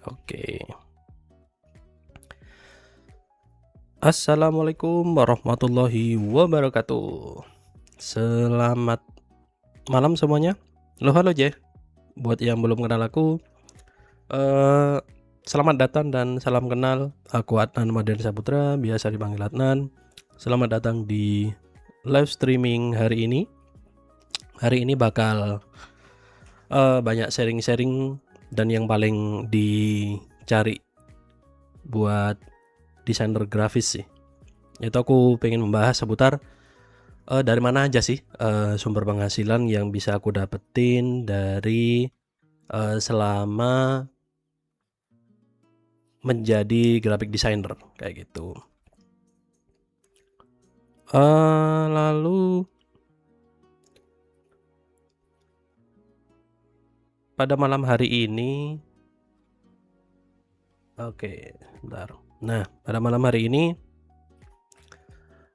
Oke. Assalamualaikum warahmatullahi wabarakatuh. Selamat malam semuanya. Halo Jeh. Buat yang belum kenal aku, eh, selamat datang dan salam kenal. Aku Adnan Madani Saputra, biasa dipanggil Adnan. Selamat datang di live streaming hari ini. Hari ini bakal banyak sharing-sharing dan yang paling dicari buat desainer grafis sih. Itu aku pengen membahas seputar dari mana aja sih sumber penghasilan yang bisa aku dapetin dari selama menjadi graphic designer kayak gitu. Lalu pada malam hari ini, bentar. Nah, pada malam hari ini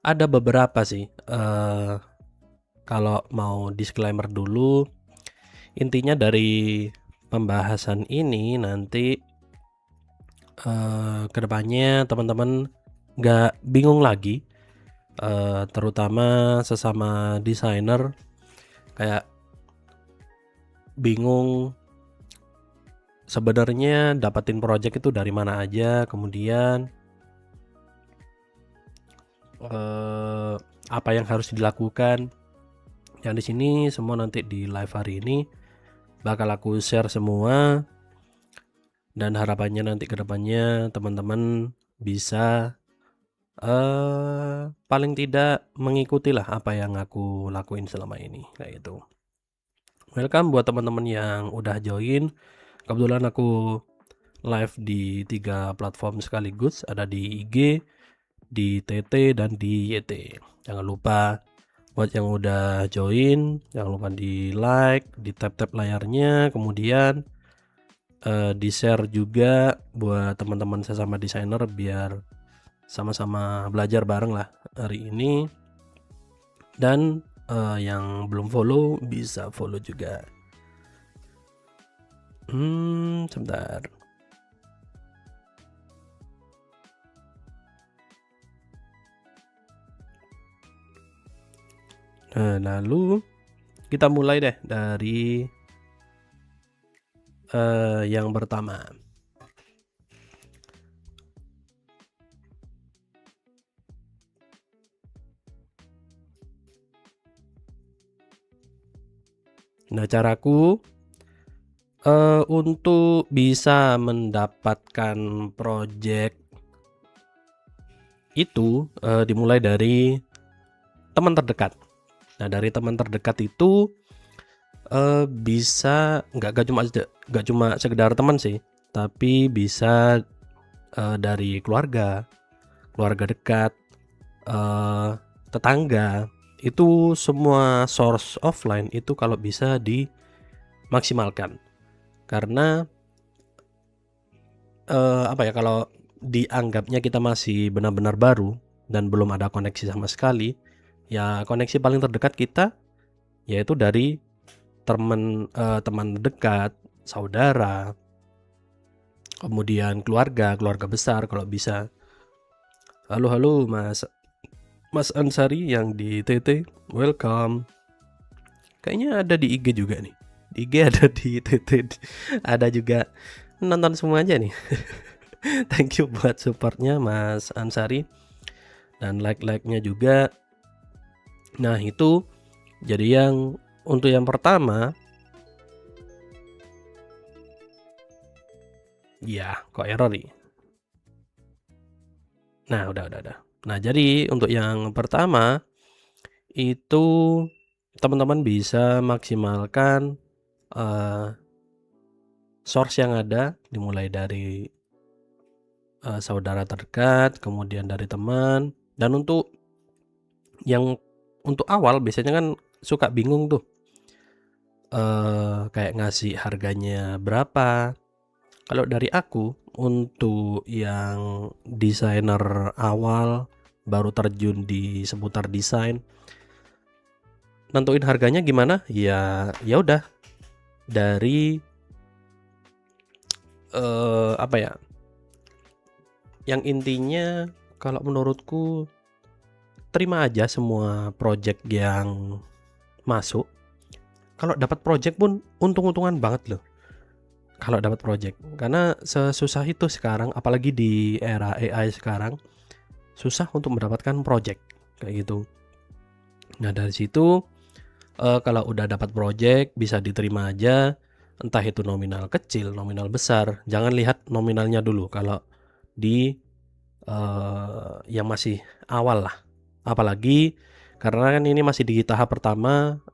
ada beberapa sih. Kalau mau disclaimer dulu, intinya dari pembahasan ini nanti kedepannya teman-teman nggak bingung lagi, terutama sesama desainer kayak bingung sebenarnya dapatin project itu dari mana aja, kemudian apa yang harus dilakukan. Yang di sini semua nanti di live hari ini bakal aku share semua, dan harapannya nanti kedepannya teman-teman bisa paling tidak mengikuti lah apa yang aku lakuin selama ini kayak gitu. Welcome buat teman-teman yang udah join. Kebetulan aku live di 3 platform sekaligus, ada di IG, di TT, dan di YT. Jangan lupa buat yang udah join, jangan lupa di like, di tap-tap layarnya, kemudian di share juga buat teman-teman sesama desainer biar sama-sama belajar bareng lah hari ini. Dan yang belum follow bisa follow juga. Sebentar. Nah, lalu kita mulai deh dari yang pertama. Nah, caraku untuk bisa mendapatkan project itu dimulai dari teman terdekat. Nah, dari teman terdekat itu bisa nggak cuma sekedar teman sih, tapi bisa dari keluarga dekat, tetangga. Itu semua source offline itu kalau bisa dimaksimalkan. Karena kalau dianggapnya kita masih benar-benar baru dan belum ada koneksi sama sekali, ya koneksi paling terdekat kita yaitu dari teman dekat, saudara, kemudian keluarga besar kalau bisa. Halo Mas Ansari yang di TT, welcome. Kayaknya ada di IG juga nih. Di IG ada, di TT ada juga. Nonton semua aja nih. Thank you buat supportnya Mas Ansari, dan like-nya juga. Nah, itu jadi yang untuk yang pertama. Ya, kok error nih? Nah, udah. Nah, jadi untuk yang pertama itu teman-teman bisa maksimalkan source yang ada, dimulai dari saudara terdekat, kemudian dari teman. Dan untuk awal biasanya kan suka bingung tuh, kayak ngasih harganya berapa. Kalau dari aku, untuk yang desainer awal baru terjun di seputar desain, nentuin harganya gimana? Ya udah dari apa ya, yang intinya kalau menurutku terima aja semua project yang masuk. Kalau dapat project pun untung-untungan banget loh kalau dapat project, karena sesusah itu sekarang, apalagi di era AI sekarang, susah untuk mendapatkan project kayak gitu. Nah dari situ kalau udah dapat project bisa diterima aja, entah itu nominal kecil, nominal besar. Jangan lihat nominalnya dulu kalau di yang masih awal lah. Apalagi karena kan ini masih di tahap pertama,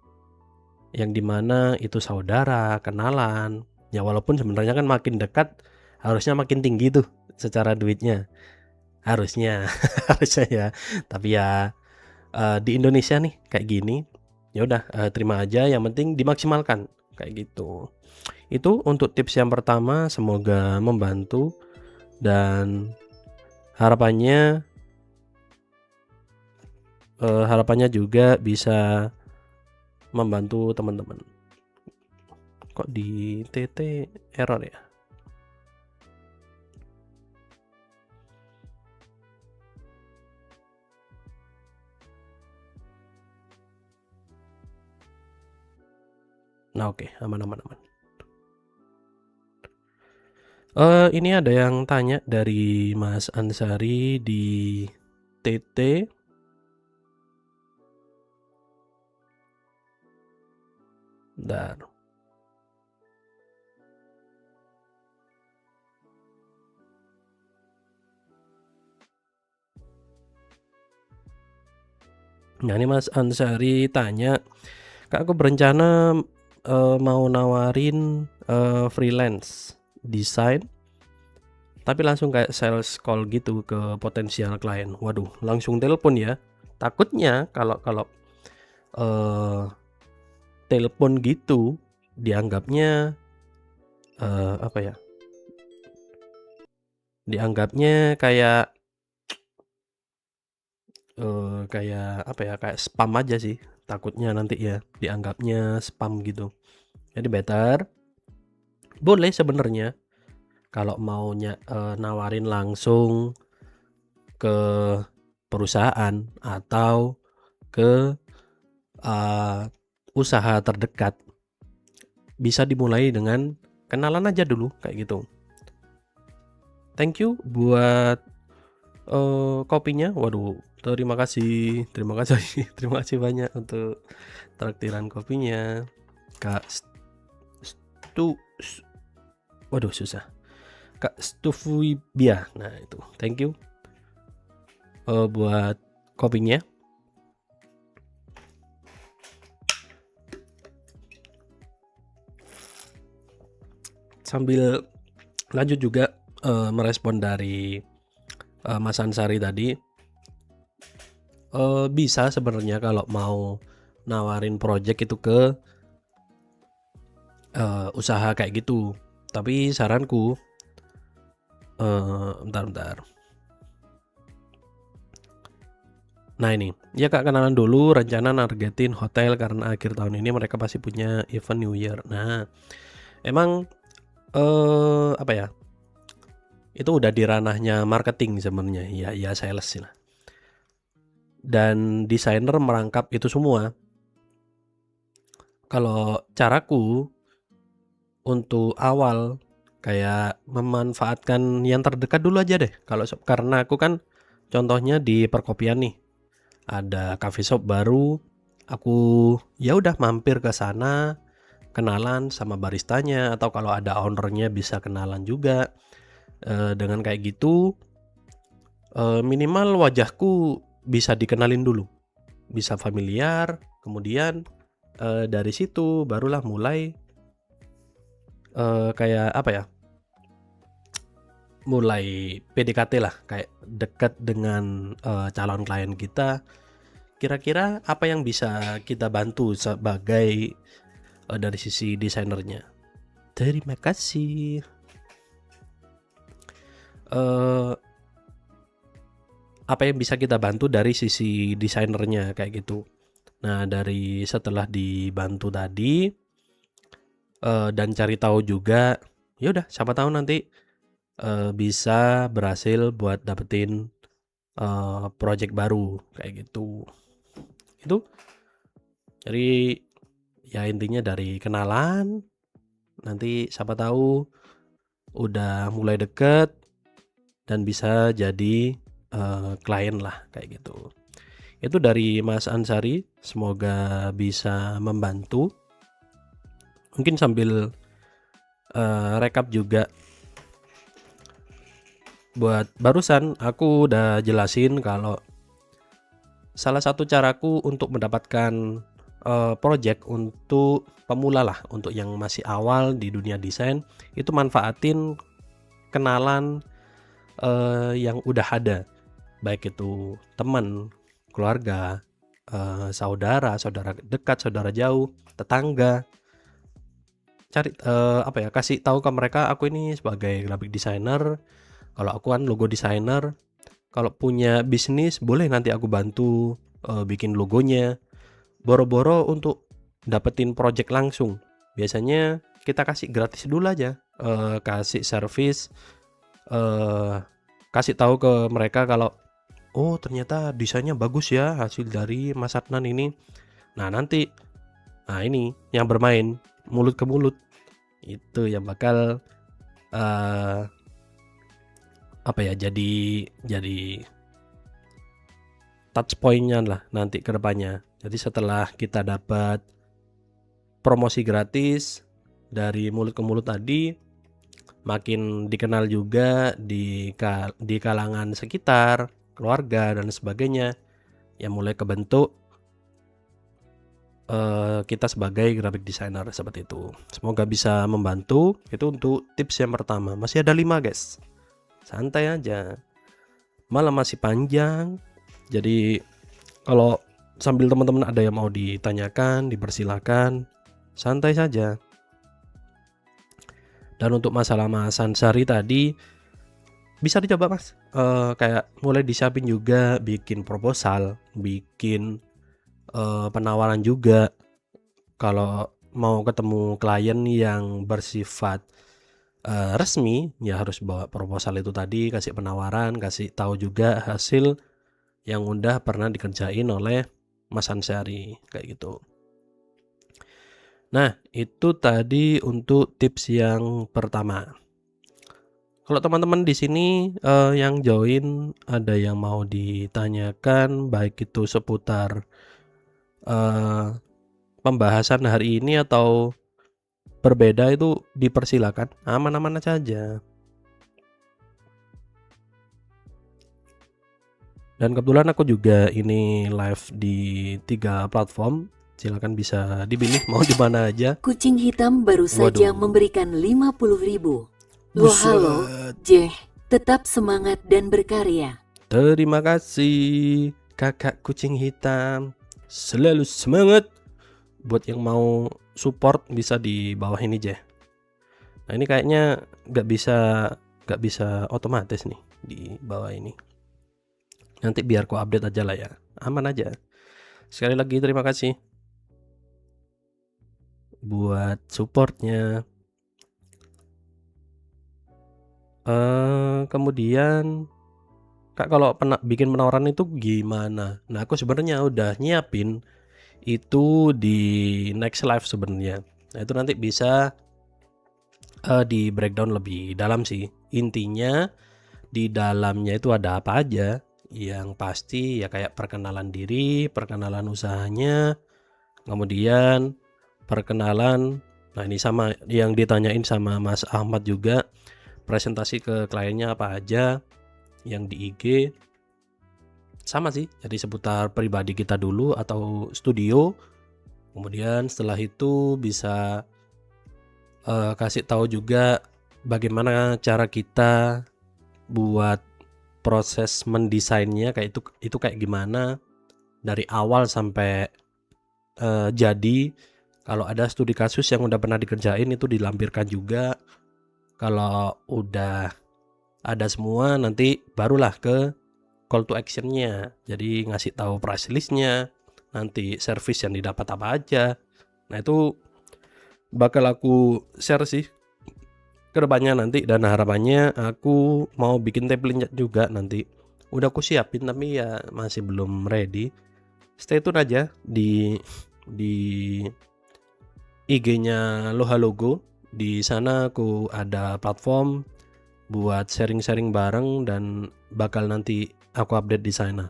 yang dimana itu saudara, kenalan. Ya walaupun sebenarnya kan makin dekat harusnya makin tinggi tuh secara duitnya. Harusnya, harusnya ya. Tapi ya di Indonesia nih kayak gini, ya udah terima aja, yang penting dimaksimalkan kayak gitu. Itu untuk tips yang pertama, semoga membantu dan harapannya juga bisa membantu teman-teman. Kok di TT error ya? Nah oke, aman. Ini ada yang tanya dari Mas Ansari di TT. Bentar. Nah ini Mas Ansari tanya, Kak aku berencana mau nawarin freelance desain, tapi langsung kayak sales call gitu ke potensial klien. Waduh, langsung telepon ya. Takutnya kalau telepon gitu dianggapnya apa ya? Dianggapnya kayak apa ya, kayak spam aja sih. Takutnya nanti ya dianggapnya spam gitu. Jadi better boleh sebenarnya kalau maunya nawarin langsung ke perusahaan atau ke usaha terdekat, bisa dimulai dengan kenalan aja dulu kayak gitu. Thank you buat kopinya. Waduh, terima kasih terima kasih banyak untuk traktiran kopinya Kak waduh susah, Kak Stufuibia. Nah itu thank you buat kopinya. Sambil lanjut juga merespon dari Mas Ansari tadi, bisa sebenarnya kalau mau nawarin project itu ke usaha kayak gitu. Tapi saranku bentar. Nah ini, ya Kak, kenalan dulu, rencana nargetin hotel karena akhir tahun ini mereka pasti punya event New Year. Nah, emang apa ya? Itu udah di ranahnya marketing sebenarnya, ya sales sih lah. Dan desainer merangkap itu semua. Kalau caraku untuk awal kayak memanfaatkan yang terdekat dulu aja deh. Karena aku kan contohnya di perkopian nih. Ada coffee shop baru, aku ya udah mampir ke sana, kenalan sama baristanya, atau kalau ada ownernya bisa kenalan juga. Dengan kayak gitu minimal wajahku bisa dikenalin dulu, bisa familiar, kemudian dari situ barulah mulai kayak apa ya, mulai PDKT lah, kayak dekat dengan calon klien kita. Kira-kira apa yang bisa kita bantu sebagai dari sisi desainernya. Terima kasih. Apa yang bisa kita bantu dari sisi desainernya kayak gitu. Nah dari setelah dibantu tadi dan cari tahu juga ya udah siapa tahu nanti bisa berhasil buat dapetin project baru kayak gitu. Itu jadi ya intinya dari kenalan, nanti siapa tahu udah mulai deket dan bisa jadi klien lah kayak gitu. Itu dari Mas Ansari, semoga bisa membantu. Mungkin sambil rekap juga, buat barusan aku udah jelasin kalau salah satu caraku untuk mendapatkan project untuk pemula lah, untuk yang masih awal di dunia desain, itu manfaatin kenalan yang udah ada, baik itu teman, keluarga, saudara dekat, saudara jauh, tetangga. Cari kasih tahu ke mereka aku ini sebagai graphic designer, kalau aku kan logo designer, kalau punya bisnis boleh nanti aku bantu bikin logonya. Boro-boro untuk dapetin project langsung. Biasanya kita kasih gratis dulu aja, kasih service, kasih tahu ke mereka kalau oh ternyata desainnya bagus ya hasil dari Mas Adnan ini. Nah nanti, ini yang bermain mulut ke mulut, itu yang bakal jadi touch point-nya lah nanti ke depannya. Jadi setelah kita dapat promosi gratis dari mulut ke mulut tadi, makin dikenal juga di kalangan sekitar, keluarga dan sebagainya, ya mulai kebentuk kita sebagai graphic designer seperti itu. Semoga bisa membantu. Itu untuk tips yang pertama. Masih ada 5 guys, santai aja, malam masih panjang. Jadi kalau sambil teman-teman ada yang mau ditanyakan, dipersilakan, santai saja. Dan untuk masalah Mas Ansari tadi, bisa dicoba Mas, kayak mulai disiapin juga, bikin proposal, bikin penawaran juga. Kalau mau ketemu klien yang bersifat resmi, ya harus bawa proposal itu tadi, kasih penawaran, kasih tahu juga hasil yang udah pernah dikerjain oleh Mas Ansari kayak gitu. Nah, itu tadi untuk tips yang pertama. Kalau teman-teman di sini yang join ada yang mau ditanyakan, baik itu seputar pembahasan hari ini atau berbeda, itu dipersilakan, aman-aman saja. Dan kebetulan aku juga ini live di 3 platform, silakan bisa dipilih mau di mana aja. Kucing hitam baru saja memberikan 50.000. Wah, halo, Jeh, tetap semangat dan berkarya. Terima kasih kakak kucing hitam, selalu semangat. Buat yang mau support bisa di bawah ini Jeh. Nah ini kayaknya gak bisa otomatis nih di bawah ini. Nanti biar ku update aja lah ya, aman aja. Sekali lagi terima kasih buat supportnya. Kemudian Kak, kalau bikin penawaran itu gimana? Nah aku sebenarnya udah nyiapin itu di next live sebenarnya. Nah itu nanti bisa di breakdown lebih dalam sih. Intinya di dalamnya itu ada apa aja. Yang pasti ya kayak perkenalan diri, perkenalan usahanya, kemudian perkenalan. Nah ini sama yang ditanyain sama Mas Ahmad juga, presentasi ke kliennya apa aja yang di IG. Sama sih, jadi seputar pribadi kita dulu atau studio. Kemudian setelah itu bisa kasih tahu juga bagaimana cara kita buat proses mendesainnya, kayak itu kayak gimana dari awal sampai jadi. Kalau ada studi kasus yang udah pernah dikerjain itu dilampirkan juga. Kalau udah ada semua nanti barulah ke call to actionnya. Jadi ngasih tahu price listnya, nanti service yang didapat apa aja. Nah itu bakal aku share sih kedepannya nanti, dan harapannya aku mau bikin template juga nanti. Udah aku siapin tapi ya masih belum ready. Stay tune aja di IG-nya Loha Logo. Di sana aku ada platform buat sharing-sharing bareng dan bakal nanti aku update di sana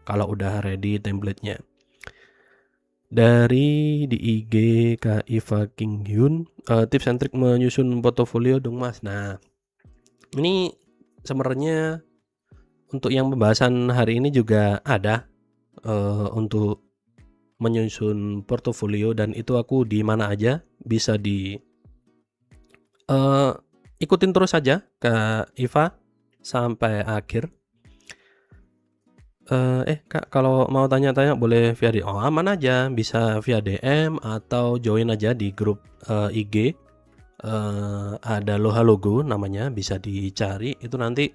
kalau udah ready template-nya. Dari di IG Kak Iva King Hyun, tips and trik menyusun portofolio dong Mas. Nah, ini sebenarnya untuk yang pembahasan hari ini juga ada untuk menyusun portofolio, dan itu aku di mana aja bisa di ikutin terus aja Kak Iva sampai akhir. Kak, kalau mau tanya-tanya boleh via DM. Oh, aman aja, bisa via DM atau join aja di grup IG. Ada Loha Logo namanya, bisa dicari. Itu nanti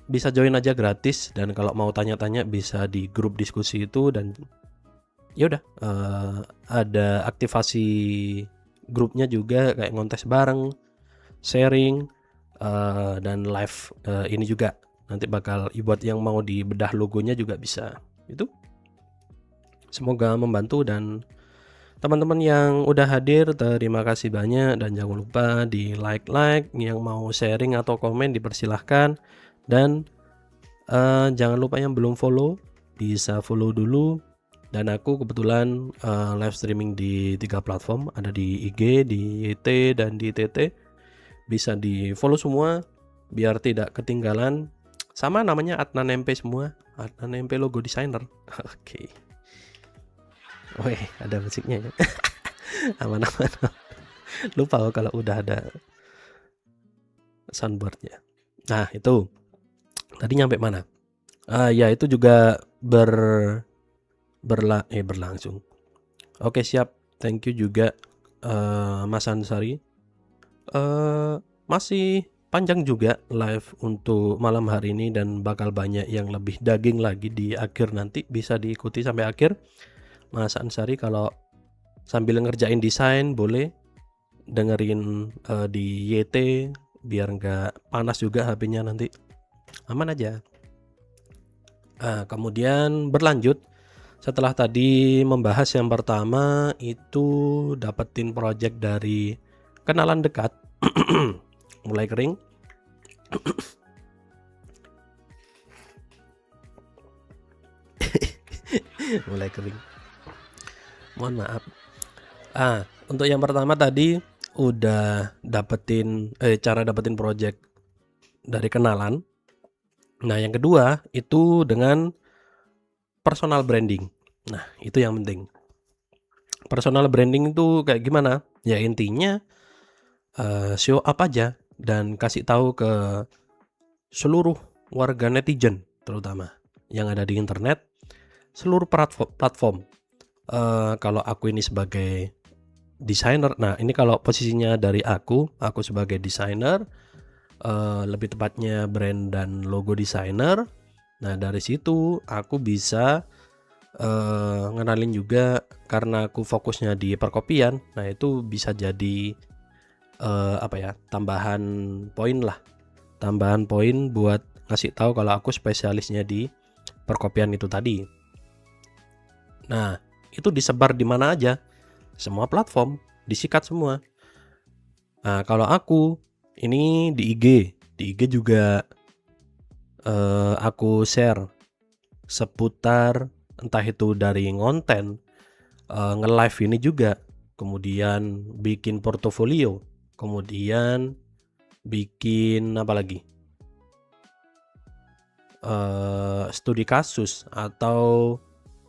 bisa join aja gratis, dan kalau mau tanya-tanya bisa di grup diskusi itu. Dan ya udah, ada aktivasi grupnya juga kayak ngontes bareng, sharing, dan live ini juga. Nanti bakal buat yang mau dibedah logonya juga bisa. Itu semoga membantu, dan teman-teman yang udah hadir terima kasih banyak, dan jangan lupa di like, yang mau sharing atau komen dipersilahkan, dan jangan lupa yang belum follow bisa follow dulu. Dan aku kebetulan live streaming di 3 platform, ada di IG, di YT, dan di TT. Bisa di follow semua biar tidak ketinggalan. Sama namanya Adnan MP semua, Adnan MP Logo Designer. Oke. Wih, ada musiknya ya. Aman-aman. Lupa kalau udah ada soundboardnya. Nah, itu tadi nyampe mana? Ya itu juga berlangsung. Oke, siap. Thank you juga Mas Ansari. Masih panjang juga live untuk malam hari ini, dan bakal banyak yang lebih daging lagi di akhir nanti. Bisa diikuti sampai akhir. Mas Ansari kalau sambil ngerjain desain boleh dengerin di YT biar nggak panas juga HP-nya nanti. Aman aja. Kemudian berlanjut, setelah tadi membahas yang pertama itu dapetin project dari kenalan dekat. Mulai kering. Mulai kering. Mohon maaf. Untuk yang pertama tadi udah dapetin cara dapetin project dari kenalan. Nah, yang kedua itu dengan personal branding. Nah, itu yang penting. Personal branding itu kayak gimana? Ya intinya show up aja dan kasih tahu ke seluruh warga netizen, terutama yang ada di internet, seluruh platform. Kalau aku ini sebagai desainer, nah ini kalau posisinya dari aku sebagai desainer, lebih tepatnya brand dan logo desainer. Nah, dari situ aku bisa ngenalin juga, karena aku fokusnya di perkopian. Nah, itu bisa jadi tambahan poin buat ngasih tahu kalau aku spesialisnya di perkopian itu tadi. Nah, itu disebar di mana aja, semua platform, disikat semua. Nah, kalau aku ini di IG juga aku share seputar entah itu dari ngonten, nge-live ini juga, kemudian bikin portofolio, kemudian bikin apa lagi, studi kasus atau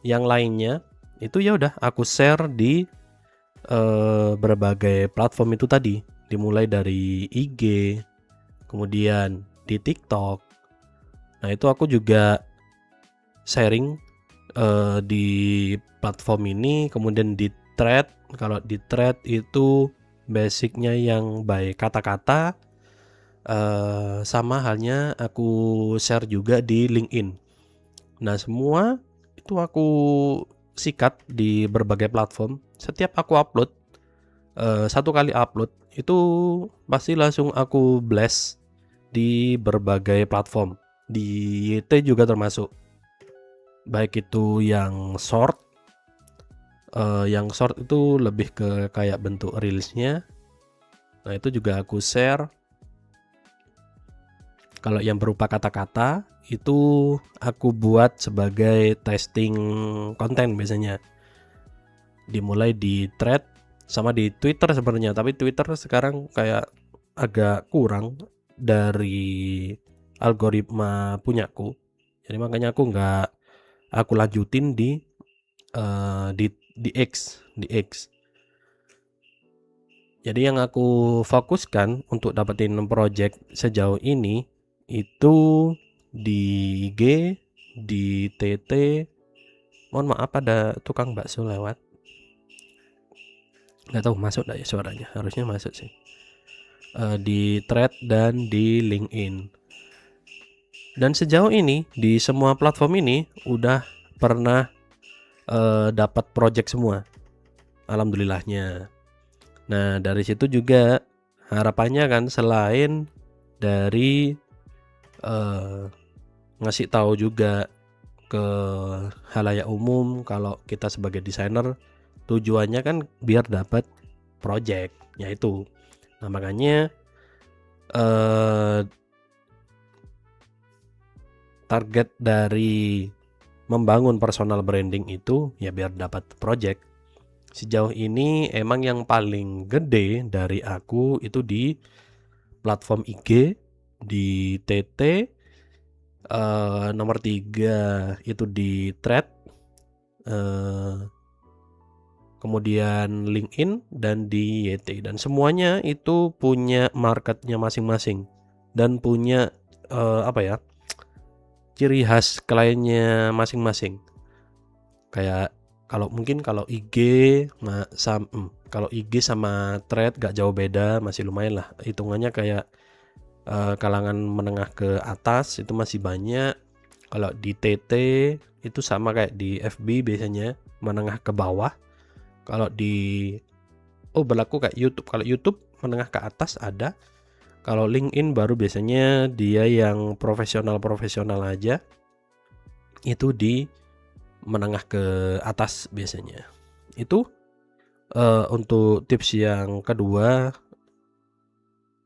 yang lainnya. Itu ya udah aku share di berbagai platform itu tadi, dimulai dari IG, kemudian di TikTok. Nah, itu aku juga sharing di platform ini, kemudian di thread. Kalau di thread itu basicnya yang by kata-kata, sama halnya aku share juga di LinkedIn. Nah, semua itu aku sikat di berbagai platform. Setiap aku upload satu kali upload itu pasti langsung aku blast di berbagai platform, di YT juga termasuk, baik itu yang short. Yang short itu lebih ke kayak bentuk reelsnya, nah itu juga aku share. Kalau yang berupa kata-kata itu aku buat sebagai testing konten biasanya, dimulai di thread sama di Twitter sebenarnya, tapi Twitter sekarang kayak agak kurang dari algoritma punyaku, jadi makanya aku lanjutin di X. Jadi yang aku fokuskan untuk dapetin project sejauh ini itu di IG, di TT. Mohon maaf ada tukang bakso lewat. Nggak tahu masuk nggak ya suaranya, harusnya masuk sih. Di Thread dan di LinkedIn. Dan sejauh ini di semua platform ini udah pernah dapat project semua, alhamdulillahnya. Nah dari situ juga harapannya kan selain dari ngasih tahu juga ke halayak umum kalau kita sebagai desainer, tujuannya kan biar dapat project yaitu. Nah makanya target dari membangun personal branding itu ya biar dapat project. Sejauh ini emang yang paling gede dari aku itu di platform IG, di TT, nomor 3 itu di Thread, kemudian LinkedIn dan di YT, dan semuanya itu punya marketnya masing-masing dan punya ciri khas kliennya masing-masing. Kayak kalau IG kalau IG sama Thread gak jauh beda, masih lumayan lah hitungannya, kayak kalangan menengah ke atas itu masih banyak. Kalau di TT itu sama kayak di FB biasanya, menengah ke bawah. Kalau di berlaku kayak YouTube. Kalau YouTube menengah ke atas ada. Kalau LinkedIn baru biasanya dia yang profesional aja, itu di menengah ke atas biasanya. Itu untuk tips yang kedua,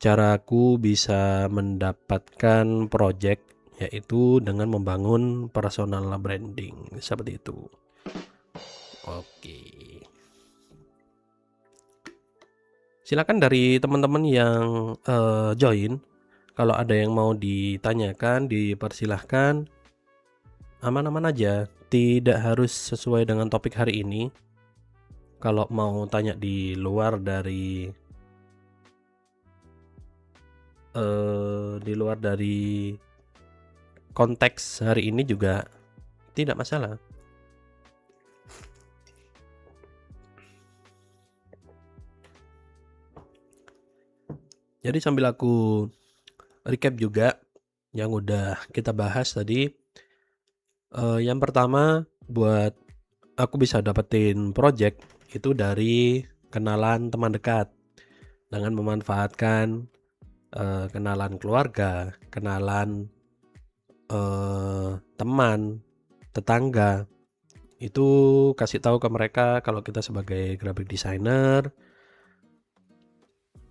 caraku bisa mendapatkan project yaitu dengan membangun personal branding seperti itu. Oke. Silakan dari teman-teman yang join, kalau ada yang mau ditanyakan dipersilahkan, aman-aman aja, tidak harus sesuai dengan topik hari ini. Kalau mau tanya di luar dari konteks hari ini juga tidak masalah. Jadi sambil aku recap juga yang udah kita bahas tadi. Yang pertama, buat aku bisa dapetin project itu dari kenalan teman dekat, dengan memanfaatkan kenalan keluarga, kenalan teman, tetangga. Itu kasih tahu ke mereka kalau kita sebagai graphic designer,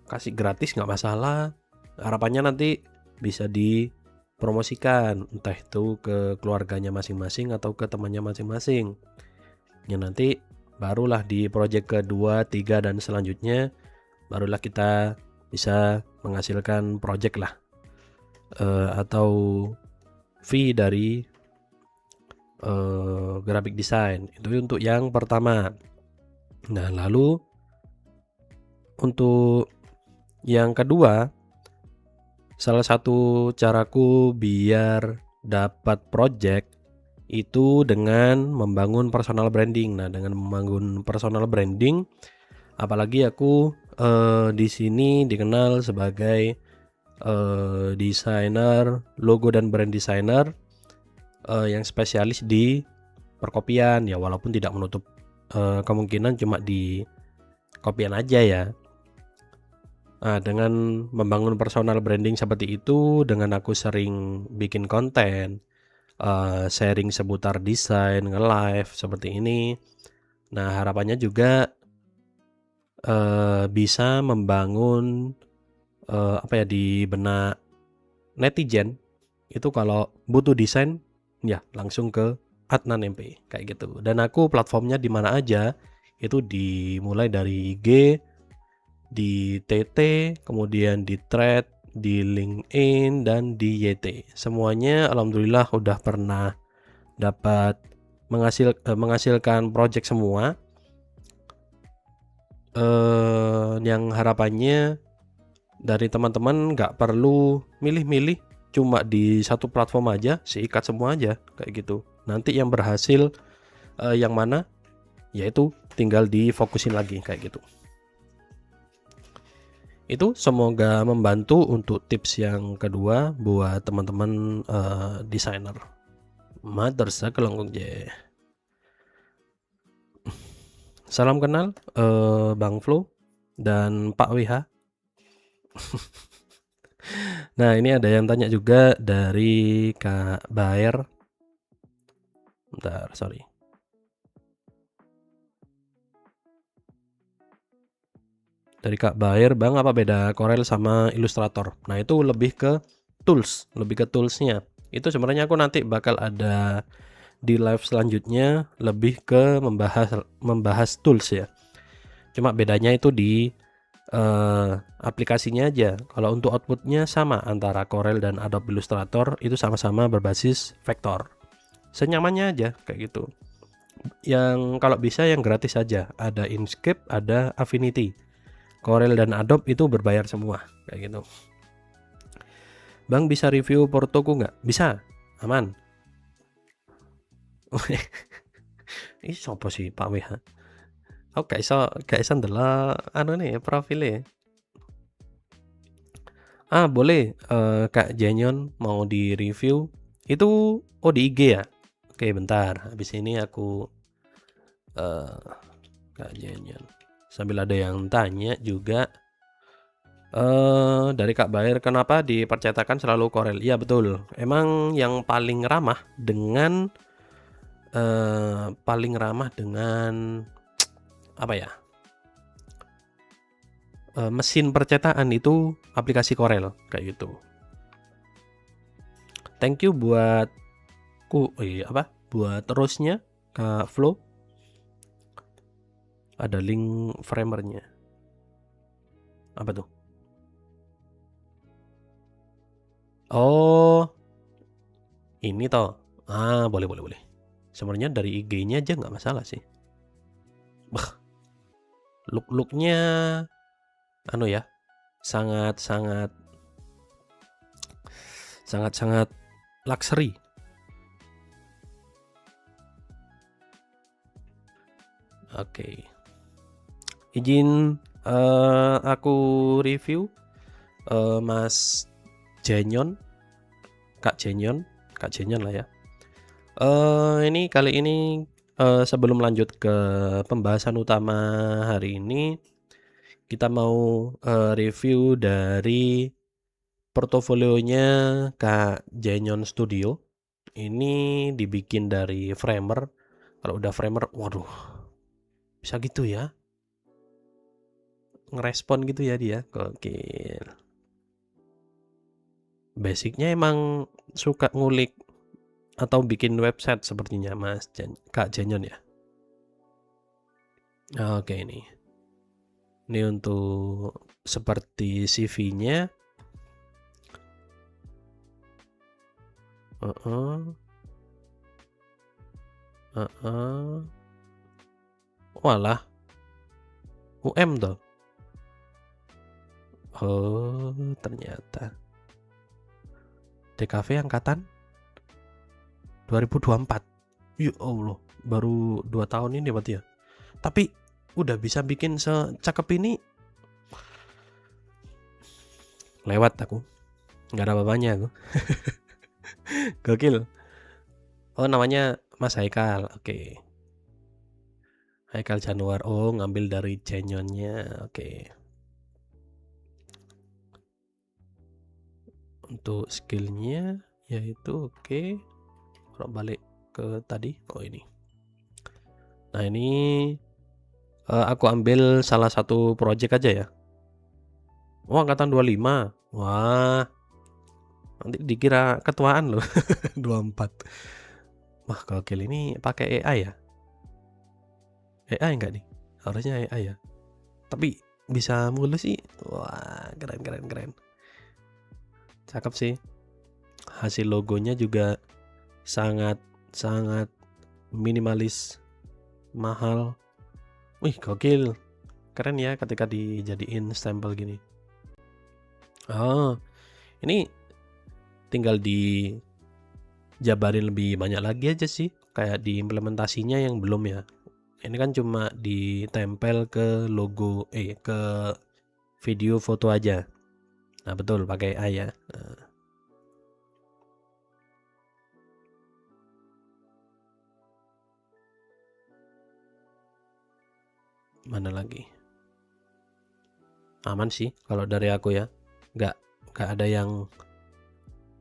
kasih gratis nggak masalah. Harapannya nanti bisa dipromosikan, entah itu ke keluarganya masing-masing atau ke temannya masing-masing. Ya nanti barulah di project kedua, 3 dan selanjutnya barulah kita bisa menghasilkan project lah, atau fee dari graphic design. Itu untuk yang pertama. Nah lalu untuk yang kedua, salah satu caraku biar dapat project itu dengan membangun personal branding. Nah dengan membangun personal branding, apalagi aku di sini dikenal sebagai desainer logo dan brand designer yang spesialis di perkopian ya, walaupun tidak menutup kemungkinan cuma di kopian aja ya. Nah, dengan membangun personal branding seperti itu, dengan aku sering bikin konten, sharing seputar desain, nge-live seperti ini. Nah, harapannya juga bisa membangun di benak netizen itu kalau butuh desain ya langsung ke Adnan MP kayak gitu. Dan aku platformnya di mana aja itu dimulai dari IG, di TT, kemudian di Thread, di LinkedIn dan di YT. Semuanya alhamdulillah udah pernah dapat menghasilkan project semua. Yang harapannya dari teman-teman nggak perlu milih-milih, cuma di satu platform aja, sikat semua aja kayak gitu. Nanti yang berhasil yang mana, yaitu tinggal difokusin lagi kayak gitu. Itu semoga membantu untuk tips yang kedua buat teman-teman desainer. Madrasah Kelonggong je. Salam kenal Bang Flo dan Pak WH. Nah, ini ada yang tanya juga dari Kak Baer. Bentar, sorry. Dari Kak Baer, Bang, apa beda Corel sama Illustrator? Nah, itu lebih ke toolsnya. Itu sebenarnya aku nanti bakal ada di live selanjutnya lebih ke membahas tools ya. Cuma bedanya itu di aplikasinya aja. Kalau untuk outputnya sama antara Corel dan Adobe Illustrator, itu sama-sama berbasis vektor. Senyamannya aja kayak gitu. Yang kalau bisa yang gratis aja. Ada Inkscape, ada Affinity. Corel dan Adobe itu berbayar semua kayak gitu. Bang, bisa review portoku nggak? Bisa, aman. Ini siapa sih Pak WH? Oh, gak iso ndelok nih profilnya. Boleh Kak Jenyon mau di review. Itu di IG ya? Oke, bentar. Habis ini aku Kak Jenyon. Sambil ada yang tanya juga dari Kak Baer, kenapa di percetakan selalu Corel? Iya betul. Emang yang paling ramah dengan apa ya? Mesin percetakan itu aplikasi Corel kayak gitu. Thank you buat buat rose-nya Kak Flo. Ada link framernya. Apa tuh? Oh, ini toh. Boleh. Sebenarnya dari IG-nya aja nggak masalah sih. Look-looknya ya, sangat luxury. Oke. Izin aku review Mas Jenyon, Kak Jenyon lah ya. Ini kali ini sebelum lanjut ke pembahasan utama hari ini, kita mau review dari portofolionya Kak Jenyon Studio. Ini dibikin dari Framer. Kalau udah Framer, waduh, bisa gitu ya, ngerespon gitu ya dia, gokil. Basicnya emang suka ngulik atau bikin website sepertinya Kak Jenyon ya. Oke, ini untuk seperti CV-nya. Walah, UM tuh. Oh, ternyata DKV angkatan 2024. Ya Allah, baru 2 tahun ini berarti ya. Tapi udah bisa bikin secakep ini. Lewat aku. Nggak ada apa-apanya aku. Gokil. Oh, namanya Mas Haikal. Oke. Haikal Januar. Oh, ngambil dari Jenyonnya. Oke. Untuk skillnya yaitu oke. Kalau balik ke tadi, oh ini. Nah ini aku ambil salah satu project aja ya. Oh, angkatan 25. Wah, nanti dikira ketuaan loh. 24. Wah, gokil, ini pakai AI ya? AI enggak nih? Harusnya AI ya. Tapi bisa mulus sih. Wah, keren. Cakep sih. Hasil logonya juga sangat minimalis, mahal. Wih, gokil. Keren ya ketika dijadiin stempel gini. Oh, ini tinggal dijabarin lebih banyak lagi aja sih, kayak di implementasinya yang belum ya. Ini kan cuma ditempel ke logo ke video foto aja. Nah, betul pakai AI ya. Mana lagi? Aman sih kalau dari aku ya. Nggak ada yang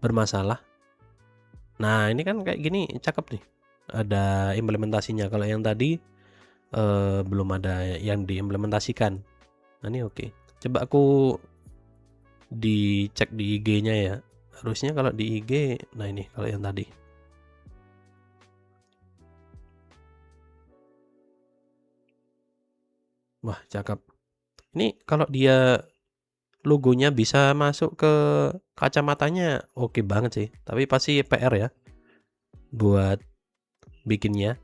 bermasalah. Nah, ini kan kayak gini cakep nih. Ada implementasinya. Kalau yang tadi belum ada yang diimplementasikan. Nah, ini oke. Coba aku dicek di IG-nya ya. Harusnya kalau di IG, nah ini kalau yang tadi. Wah, cakep. Ini kalau dia logonya bisa masuk ke kacamatanya, oke banget sih. Tapi pasti PR ya buat bikinnya.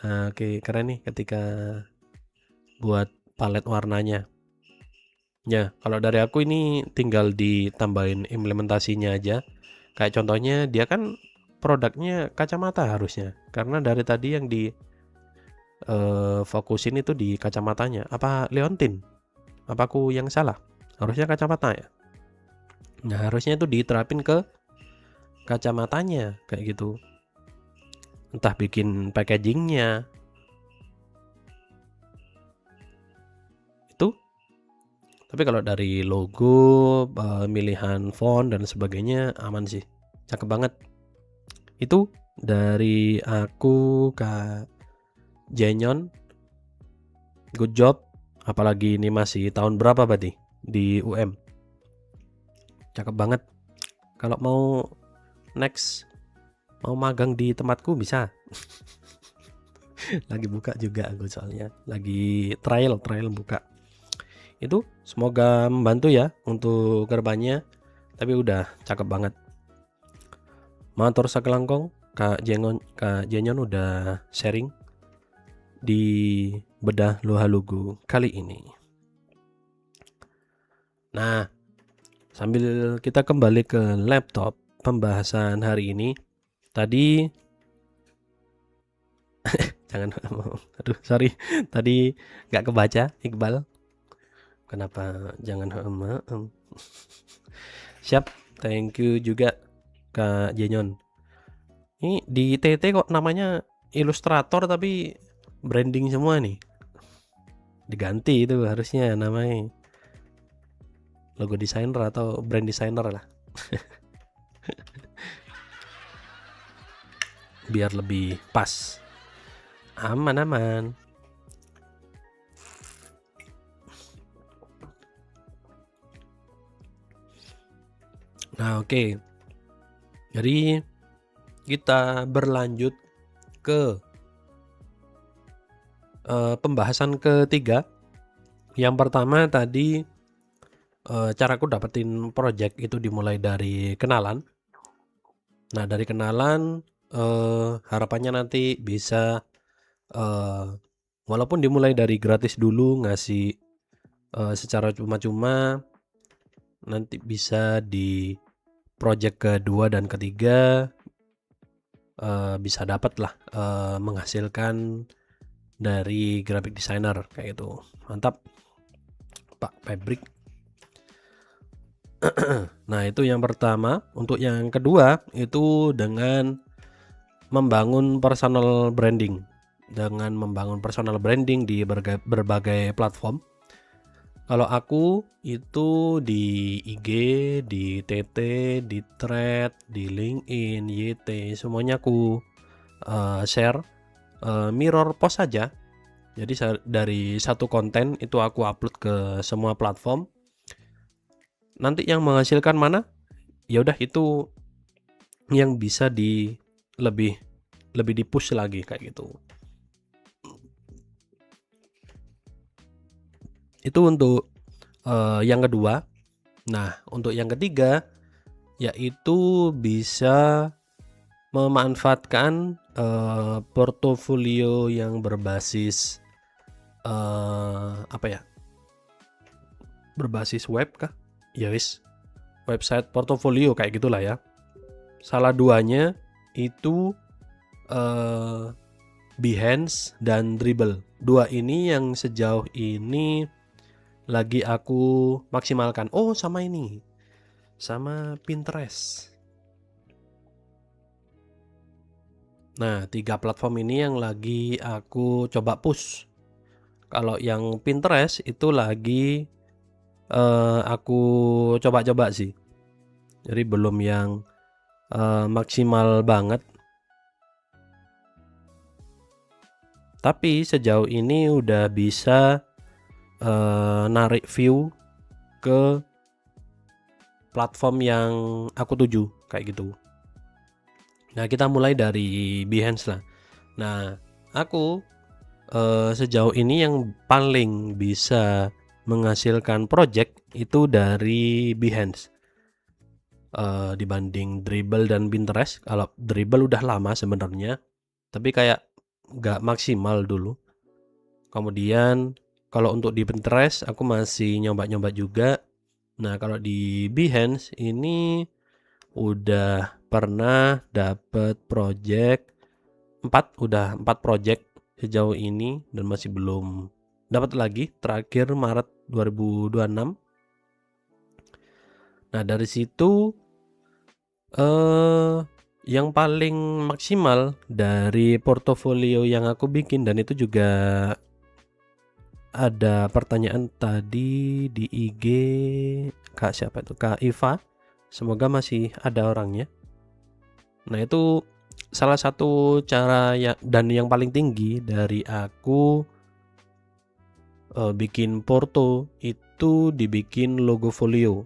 Nah, oke, keren nih ketika buat palet warnanya. Ya, kalau dari aku ini tinggal ditambahin implementasinya aja. Kayak contohnya dia kan produknya kacamata harusnya. Karena dari tadi yang di fokusin itu di kacamatanya. Apa Leontin? Apa aku yang salah? Harusnya kacamata ya. Nah, harusnya itu diterapin ke kacamatanya kayak gitu. Entah bikin packagingnya itu. Tapi kalau dari logo, pemilihan font dan sebagainya aman sih. Cakep banget. Itu dari aku, Kak Jenyon. Good job. Apalagi ini masih tahun berapa berarti di UM. Cakep banget. Kalau mau next mau magang di tempatku bisa. Lagi buka juga aku soalnya. Lagi trial buka. Itu semoga membantu ya untuk kedepannya. Tapi udah cakep banget. Matur sakelangkong, Kak Jenyon udah sharing di bedah Lohalugu kali ini. Nah, sambil kita kembali ke laptop pembahasan hari ini. Tadi jangan aduh sorry, tadi nggak kebaca Iqbal. Kenapa jangan siap, thank you juga Kak Jenyon. Ini di TT kok namanya ilustrator tapi branding semua nih. Diganti itu harusnya namanya logo designer atau brand designer lah. Biar lebih pas. Aman. Nah, oke. Jadi kita berlanjut ke pembahasan ketiga. Yang pertama tadi caraku dapetin project itu dimulai dari kenalan. Nah, dari kenalan harapannya nanti bisa walaupun dimulai dari gratis dulu, ngasih secara cuma-cuma, nanti bisa di project kedua dan ketiga bisa dapat lah menghasilkan dari graphic designer kayak itu. Mantap Pak Fabrik. Nah, itu yang pertama. Untuk yang kedua itu dengan membangun personal branding. Dengan membangun personal branding di berbagai platform. Kalau aku itu di IG, di TT, di Thread, di LinkedIn, YT, semuanya aku share mirror post saja. Jadi dari satu konten itu aku upload ke semua platform. Nanti yang menghasilkan mana? Ya udah itu yang bisa lebih di-push lagi kayak gitu. Itu untuk yang kedua. Nah, untuk yang ketiga yaitu bisa memanfaatkan portofolio yang berbasis berbasis web kah? Ya wis, website portofolio kayak gitulah ya. Salah duanya itu Behance dan Dribbble. Dua ini yang sejauh ini lagi aku maksimalkan. Oh, sama ini. Sama Pinterest. Nah, 3 platform ini yang lagi aku coba push. Kalau yang Pinterest itu lagi aku coba-coba sih. Jadi belum yang maksimal banget. Tapi sejauh ini udah bisa narik view ke platform yang aku tuju kayak gitu. Nah, kita mulai dari Behance lah. Nah, aku sejauh ini yang paling bisa menghasilkan project itu dari Behance dibanding Dribbble dan Pinterest. Kalau Dribbble udah lama sebenarnya, tapi kayak nggak maksimal dulu. Kemudian kalau untuk di Pinterest aku masih nyoba-nyoba juga. Nah, kalau di Behance ini udah pernah dapat project 4 project sejauh ini dan masih belum dapat lagi, terakhir Maret 2026. Nah, dari situ yang paling maksimal dari portofolio yang aku bikin, dan itu juga ada pertanyaan tadi di IG Kak siapa itu? Kak Iva. Semoga masih ada orangnya. Nah, itu salah satu cara dan yang paling tinggi dari aku bikin porto itu dibikin logo folio.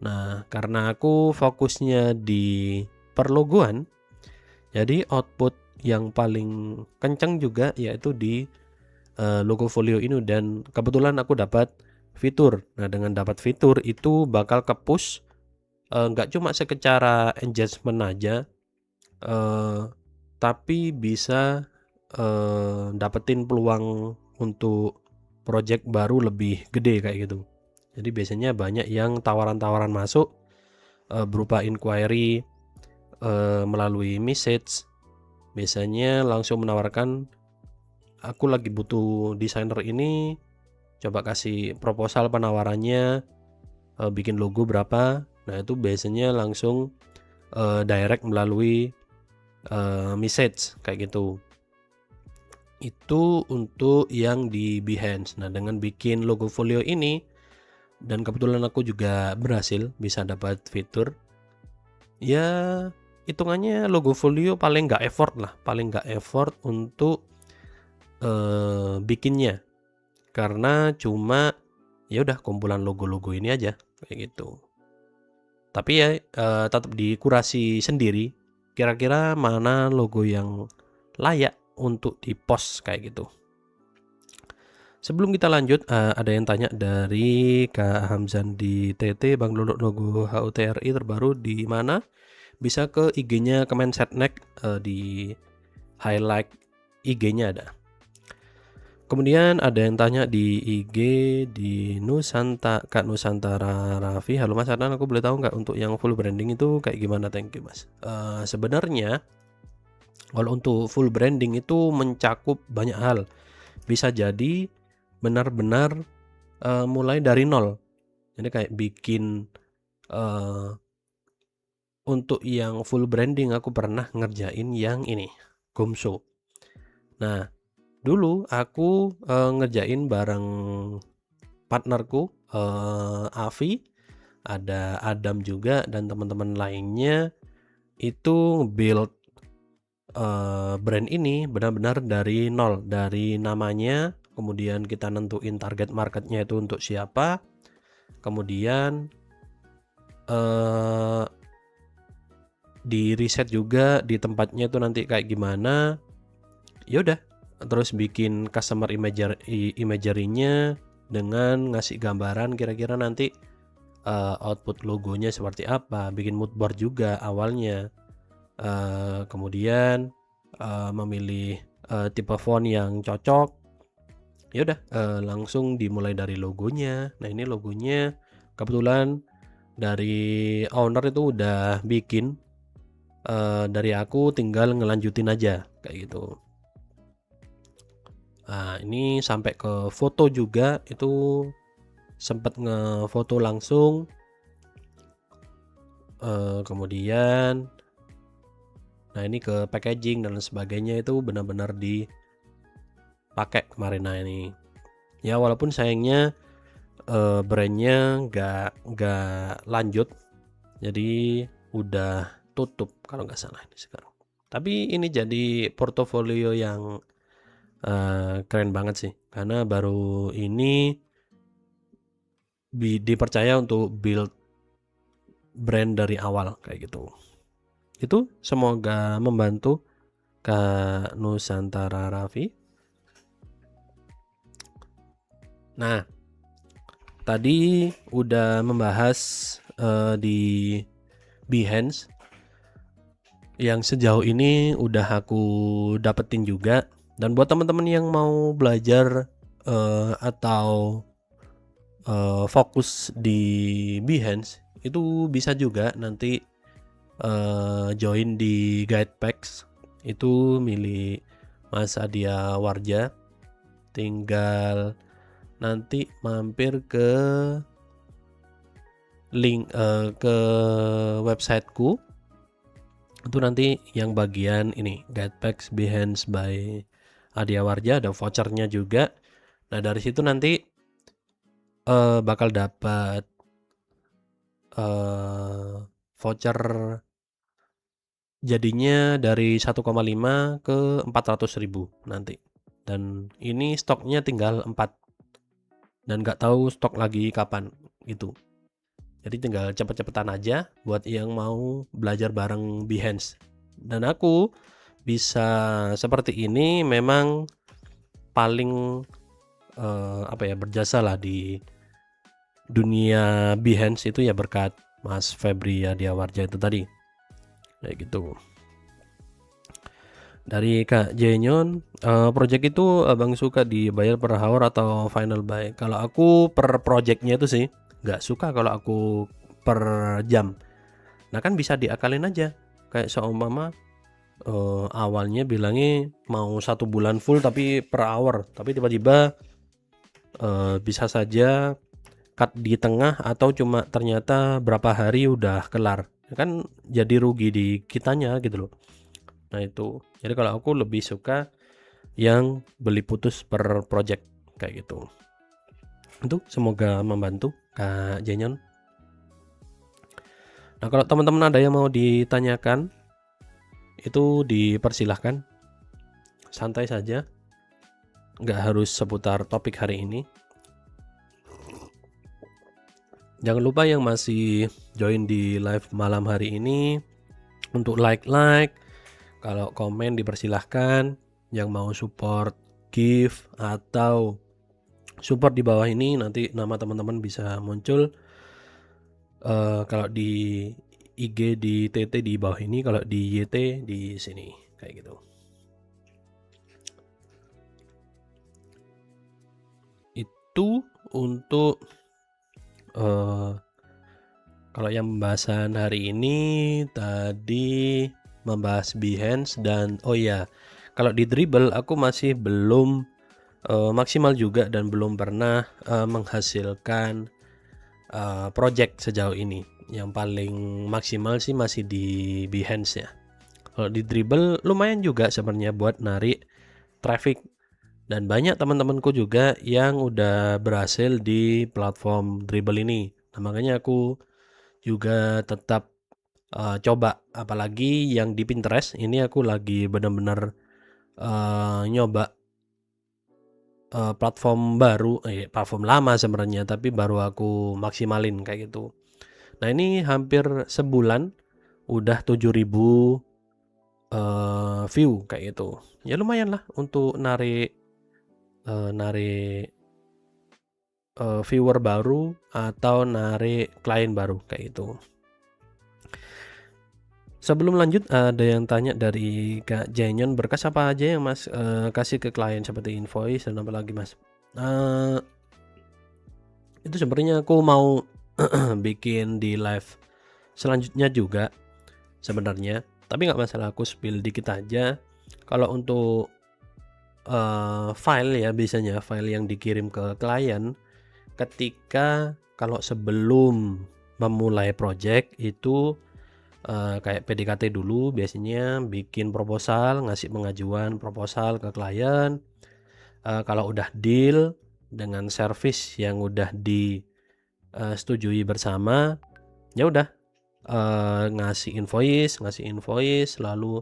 Nah, karena aku fokusnya di perlogoan, jadi output yang paling kencang juga yaitu di logo folio ini, dan kebetulan aku dapat fitur. Nah, dengan dapat fitur itu bakal ke-push nggak cuma secara engagement aja, tapi bisa dapetin peluang untuk project baru lebih gede kayak gitu. Jadi biasanya banyak yang tawaran-tawaran masuk berupa inquiry melalui message. Biasanya langsung menawarkan, aku lagi butuh desainer ini, coba kasih proposal penawarannya, bikin logo berapa. Nah, itu biasanya langsung direct melalui message kayak gitu. Itu untuk yang di Behance. Nah, dengan bikin logo folio ini, dan kebetulan aku juga berhasil bisa dapat fitur, ya hitungannya logo folio paling nggak effort untuk bikinnya, karena cuma ya udah kumpulan logo-logo ini aja kayak gitu. Tapi ya tetap dikurasi sendiri, kira-kira mana logo yang layak untuk di-post kayak gitu. Sebelum kita lanjut, ada yang tanya dari Kak Hamzan di TT, Bang Luluk logo HUTRI terbaru di mana? Bisa ke IG-nya Kemensetnek, di highlight IG-nya ada. Kemudian ada yang tanya di IG di Kak Nusantara Raffi, halo Mas Adnan, aku boleh tahu nggak untuk yang full branding itu kayak gimana? Thank you Mas. Sebenarnya kalau untuk full branding itu mencakup banyak hal. Bisa jadi benar-benar mulai dari nol. Jadi kayak bikin untuk yang full branding aku pernah ngerjain yang ini, Gomso. Nah, dulu aku ngerjain bareng partnerku, Avi, ada Adam juga dan teman-teman lainnya itu build brand ini benar-benar dari nol, dari namanya, kemudian kita nentuin target marketnya itu untuk siapa, kemudian di riset juga di tempatnya itu nanti kayak gimana, yaudah terus bikin customer imagery-nya dengan ngasih gambaran kira-kira nanti output logonya seperti apa, bikin mood board juga awalnya, kemudian memilih tipe font yang cocok, yaudah langsung dimulai dari logonya. Nah ini logonya kebetulan dari owner itu udah bikin, dari aku tinggal ngelanjutin aja kayak gitu. Nah ini sampai ke foto juga, itu sempet ngefoto langsung, kemudian nah ini ke packaging dan sebagainya itu benar-benar dipakai kemarin. Nah ini ya walaupun sayangnya brandnya nggak lanjut, jadi udah tutup kalau nggak salah ini sekarang. Tapi ini jadi portofolio yang keren banget sih, karena baru ini dipercaya untuk build brand dari awal kayak gitu. Itu semoga membantu Kak Nusantara Raffi. Nah, tadi udah membahas di Behance yang sejauh ini udah aku dapetin juga. Dan buat teman-teman yang mau belajar atau fokus di Behance, itu bisa juga nanti join di Guidepacks, itu milik Mas Adia Warja. Tinggal nanti mampir ke link ke websiteku, itu nanti yang bagian ini Guidepacks Behance by Adia Warja, ada vouchernya juga. Nah dari situ nanti bakal dapat voucher jadinya dari 1,5 ke 400.000 nanti. Dan ini stoknya tinggal 4 dan nggak tahu stok lagi kapan gitu. Jadi tinggal cepet-cepetan aja buat yang mau belajar bareng Behance. Dan aku bisa seperti ini memang paling berjasa lah di dunia Behance itu ya berkat Mas Febri Adiawarja itu tadi kayak gitu. Dari Kak Jenyon, project itu abang suka dibayar per hour atau final buy? Kalau aku per projectnya itu sih nggak suka kalau aku per jam. Nah kan bisa diakalin aja, kayak seumpama awalnya bilangnya mau 1 bulan full tapi per hour, tapi tiba-tiba bisa saja cut di tengah atau cuma ternyata berapa hari udah kelar, kan jadi rugi di kitanya gitu loh. Nah itu, jadi kalau aku lebih suka yang beli putus per project kayak gitu. Itu semoga membantu Kak Jenyon. Nah kalau teman-teman ada yang mau ditanyakan, itu dipersilahkan, santai saja, nggak harus seputar topik hari ini. Jangan lupa yang masih join di live malam hari ini untuk like. Kalau komen dipersilahkan. Yang mau support gift atau support di bawah ini nanti nama teman-teman bisa muncul. Kalau di IG di TT di bawah ini, kalau di YT di sini kayak gitu. Itu untuk kalau yang pembahasan hari ini tadi membahas Behance. Dan oh ya, kalau di Dribbble aku masih belum maksimal juga dan belum pernah menghasilkan project sejauh ini. Yang paling maksimal sih masih di Behance ya. Kalau di Dribbble lumayan juga sebenarnya buat narik traffic, dan banyak teman-temanku juga yang udah berhasil di platform Dribbble ini. Nah, makanya aku juga tetap coba, apalagi yang di Pinterest ini aku lagi bener-bener nyoba platform baru, platform lama sebenarnya tapi baru aku maksimalin kayak gitu. Nah, ini hampir sebulan udah 7.000 view kayak gitu. Ya lumayan lah untuk narik viewer baru atau narik klien baru kayak gitu. Sebelum lanjut, ada yang tanya dari Kak Jenyon, berkas apa aja yang Mas kasih ke klien seperti invoice dan apa lagi Mas? Itu sebenarnya aku mau bikin di live selanjutnya juga sebenarnya, tapi nggak masalah, aku spill dikit aja. Kalau untuk file ya, biasanya file yang dikirim ke klien ketika kalau sebelum memulai project itu kayak PDKT dulu, biasanya bikin proposal, ngasih pengajuan proposal ke klien. Kalau udah deal dengan service yang udah disetujui bersama, ya udah ngasih invoice lalu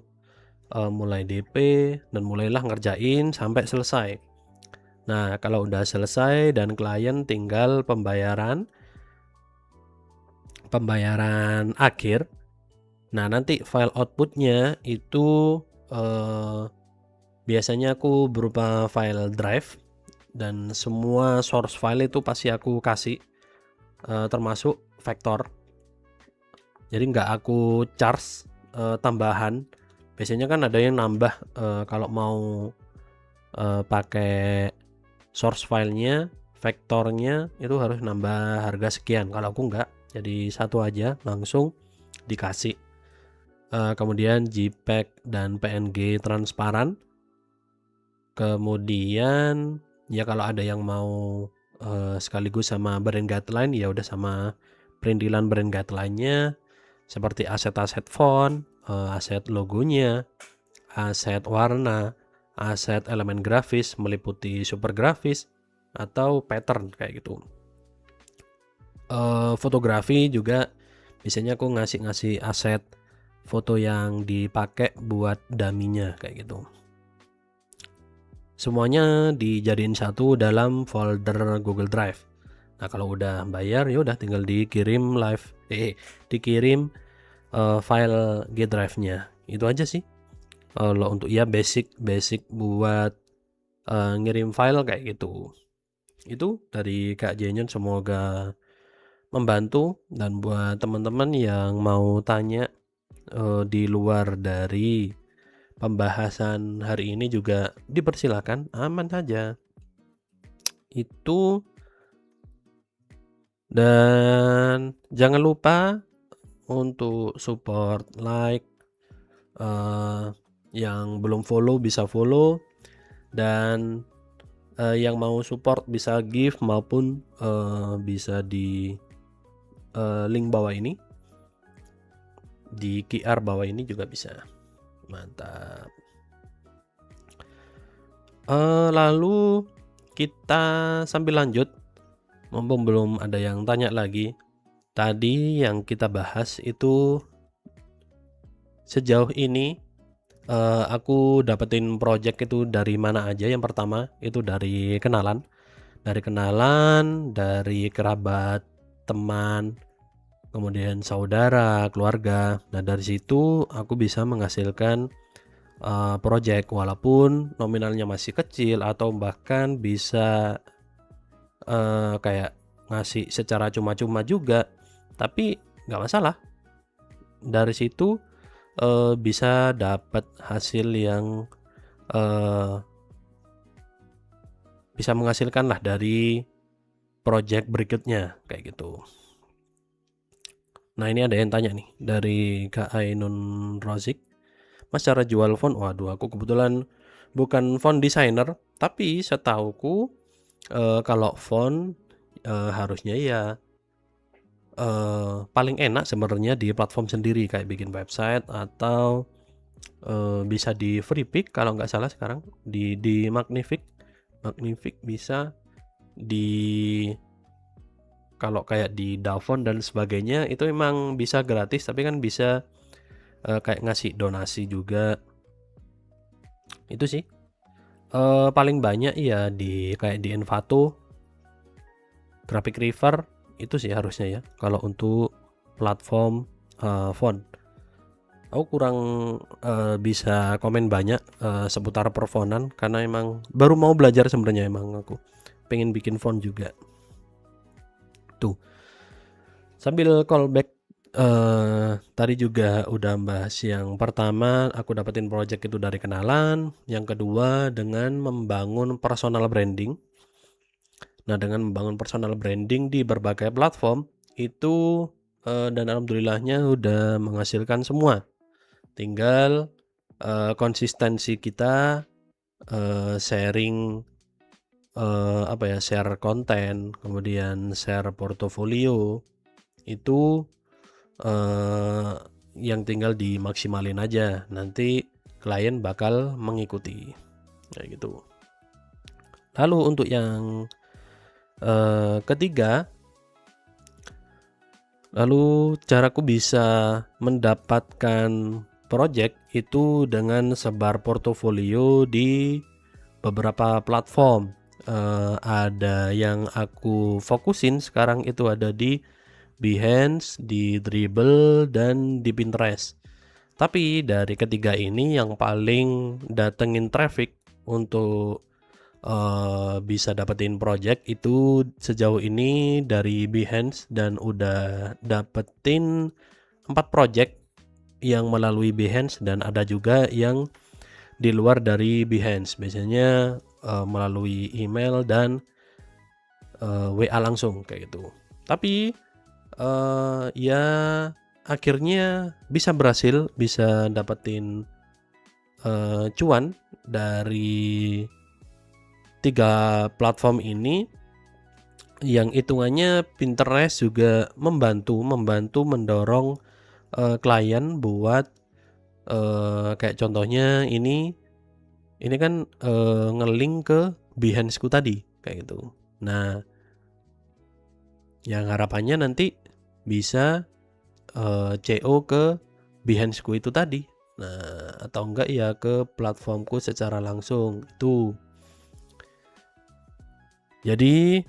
mulai DP dan mulailah ngerjain sampai selesai. Nah, kalau udah selesai dan klien tinggal pembayaran akhir. Nah, nanti file outputnya itu biasanya aku berupa file drive, dan semua source file itu pasti aku kasih termasuk vektor. Jadi nggak aku charge tambahan. Biasanya kan ada yang nambah kalau mau pakai source filenya, vektornya itu harus nambah harga sekian. Kalau aku nggak, jadi satu aja langsung dikasih. Kemudian JPEG dan PNG transparan. Kemudian ya kalau ada yang mau sekaligus sama brand guideline, ya udah sama perintilan brand guideline-nya seperti aset-aset font, aset logonya, aset warna, aset elemen grafis meliputi super grafis atau pattern kayak gitu. Fotografi juga biasanya aku ngasih aset foto yang dipakai buat dummy-nya kayak gitu. Semuanya dijadiin satu dalam folder Google Drive. Nah, kalau udah bayar ya udah tinggal dikirim dikirim file G Drive-nya. Itu aja sih. Kalau untuk ya basic buat ngirim file kayak gitu. Itu dari Kak Jenyon, semoga membantu. Dan buat teman-teman yang mau tanya di luar dari pembahasan hari ini juga dipersilakan, aman saja. Itu, dan jangan lupa untuk support, like, yang belum follow bisa follow, dan yang mau support bisa give maupun bisa di link bawah ini, di QR bawah ini juga bisa. Mantap. Lalu kita sambil lanjut, mumpung belum ada yang tanya lagi. Tadi yang kita bahas itu sejauh ini aku dapetin project itu dari mana aja. Yang pertama itu dari kenalan, dari kerabat, teman, kemudian saudara, keluarga. Nah, dari situ aku bisa menghasilkan project walaupun nominalnya masih kecil, atau bahkan bisa kayak ngasih secara cuma-cuma juga, tapi nggak masalah. Dari situ bisa dapat hasil yang bisa menghasilkan lah dari project berikutnya kayak gitu. Nah, ini ada yang tanya nih dari Kak Ainun Rozik, Mas, cara jual font? Waduh, aku kebetulan bukan font designer, tapi setauku kalau font harusnya ya paling enak sebenarnya di platform sendiri kayak bikin website atau bisa di Freepik kalau nggak salah sekarang di Magnific bisa di kalau kayak di Davon dan sebagainya itu memang bisa gratis tapi kan bisa kayak ngasih donasi juga. Itu sih paling banyak ya kayak di Envato, Graphic River itu sih harusnya ya kalau untuk platform font. Aku kurang bisa komen banyak seputar perfontan karena emang baru mau belajar sebenarnya, emang aku pengen bikin font juga. Tuh. Sambil callback tadi juga udah bahas yang pertama aku dapetin project itu dari kenalan, yang kedua dengan membangun personal branding. Nah, dengan membangun personal branding di berbagai platform itu dan alhamdulillahnya udah menghasilkan semua. Tinggal konsistensi kita sharing share konten, kemudian share portofolio itu yang tinggal dimaksimalin aja. Nanti klien bakal mengikuti kayak gitu. Lalu untuk yang ketiga, lalu caraku bisa mendapatkan project itu dengan sebar portofolio di beberapa platform. Ada yang aku fokusin sekarang itu ada di Behance, di Dribbble, dan di Pinterest. Tapi dari ketiga ini yang paling datengin traffic untuk bisa dapetin project itu sejauh ini dari Behance, dan udah dapetin 4 project yang melalui Behance dan ada juga yang di luar dari Behance, biasanya melalui email dan WA langsung kayak gitu. Tapi ya akhirnya bisa dapetin cuan dari 3 platform ini, yang hitungannya Pinterest juga membantu mendorong klien buat kayak contohnya ini kan ngelink ke Behance-ku tadi kayak gitu. Nah, yang harapannya nanti bisa CO ke Behance-ku itu tadi. Nah, atau enggak ya ke platformku secara langsung itu. Jadi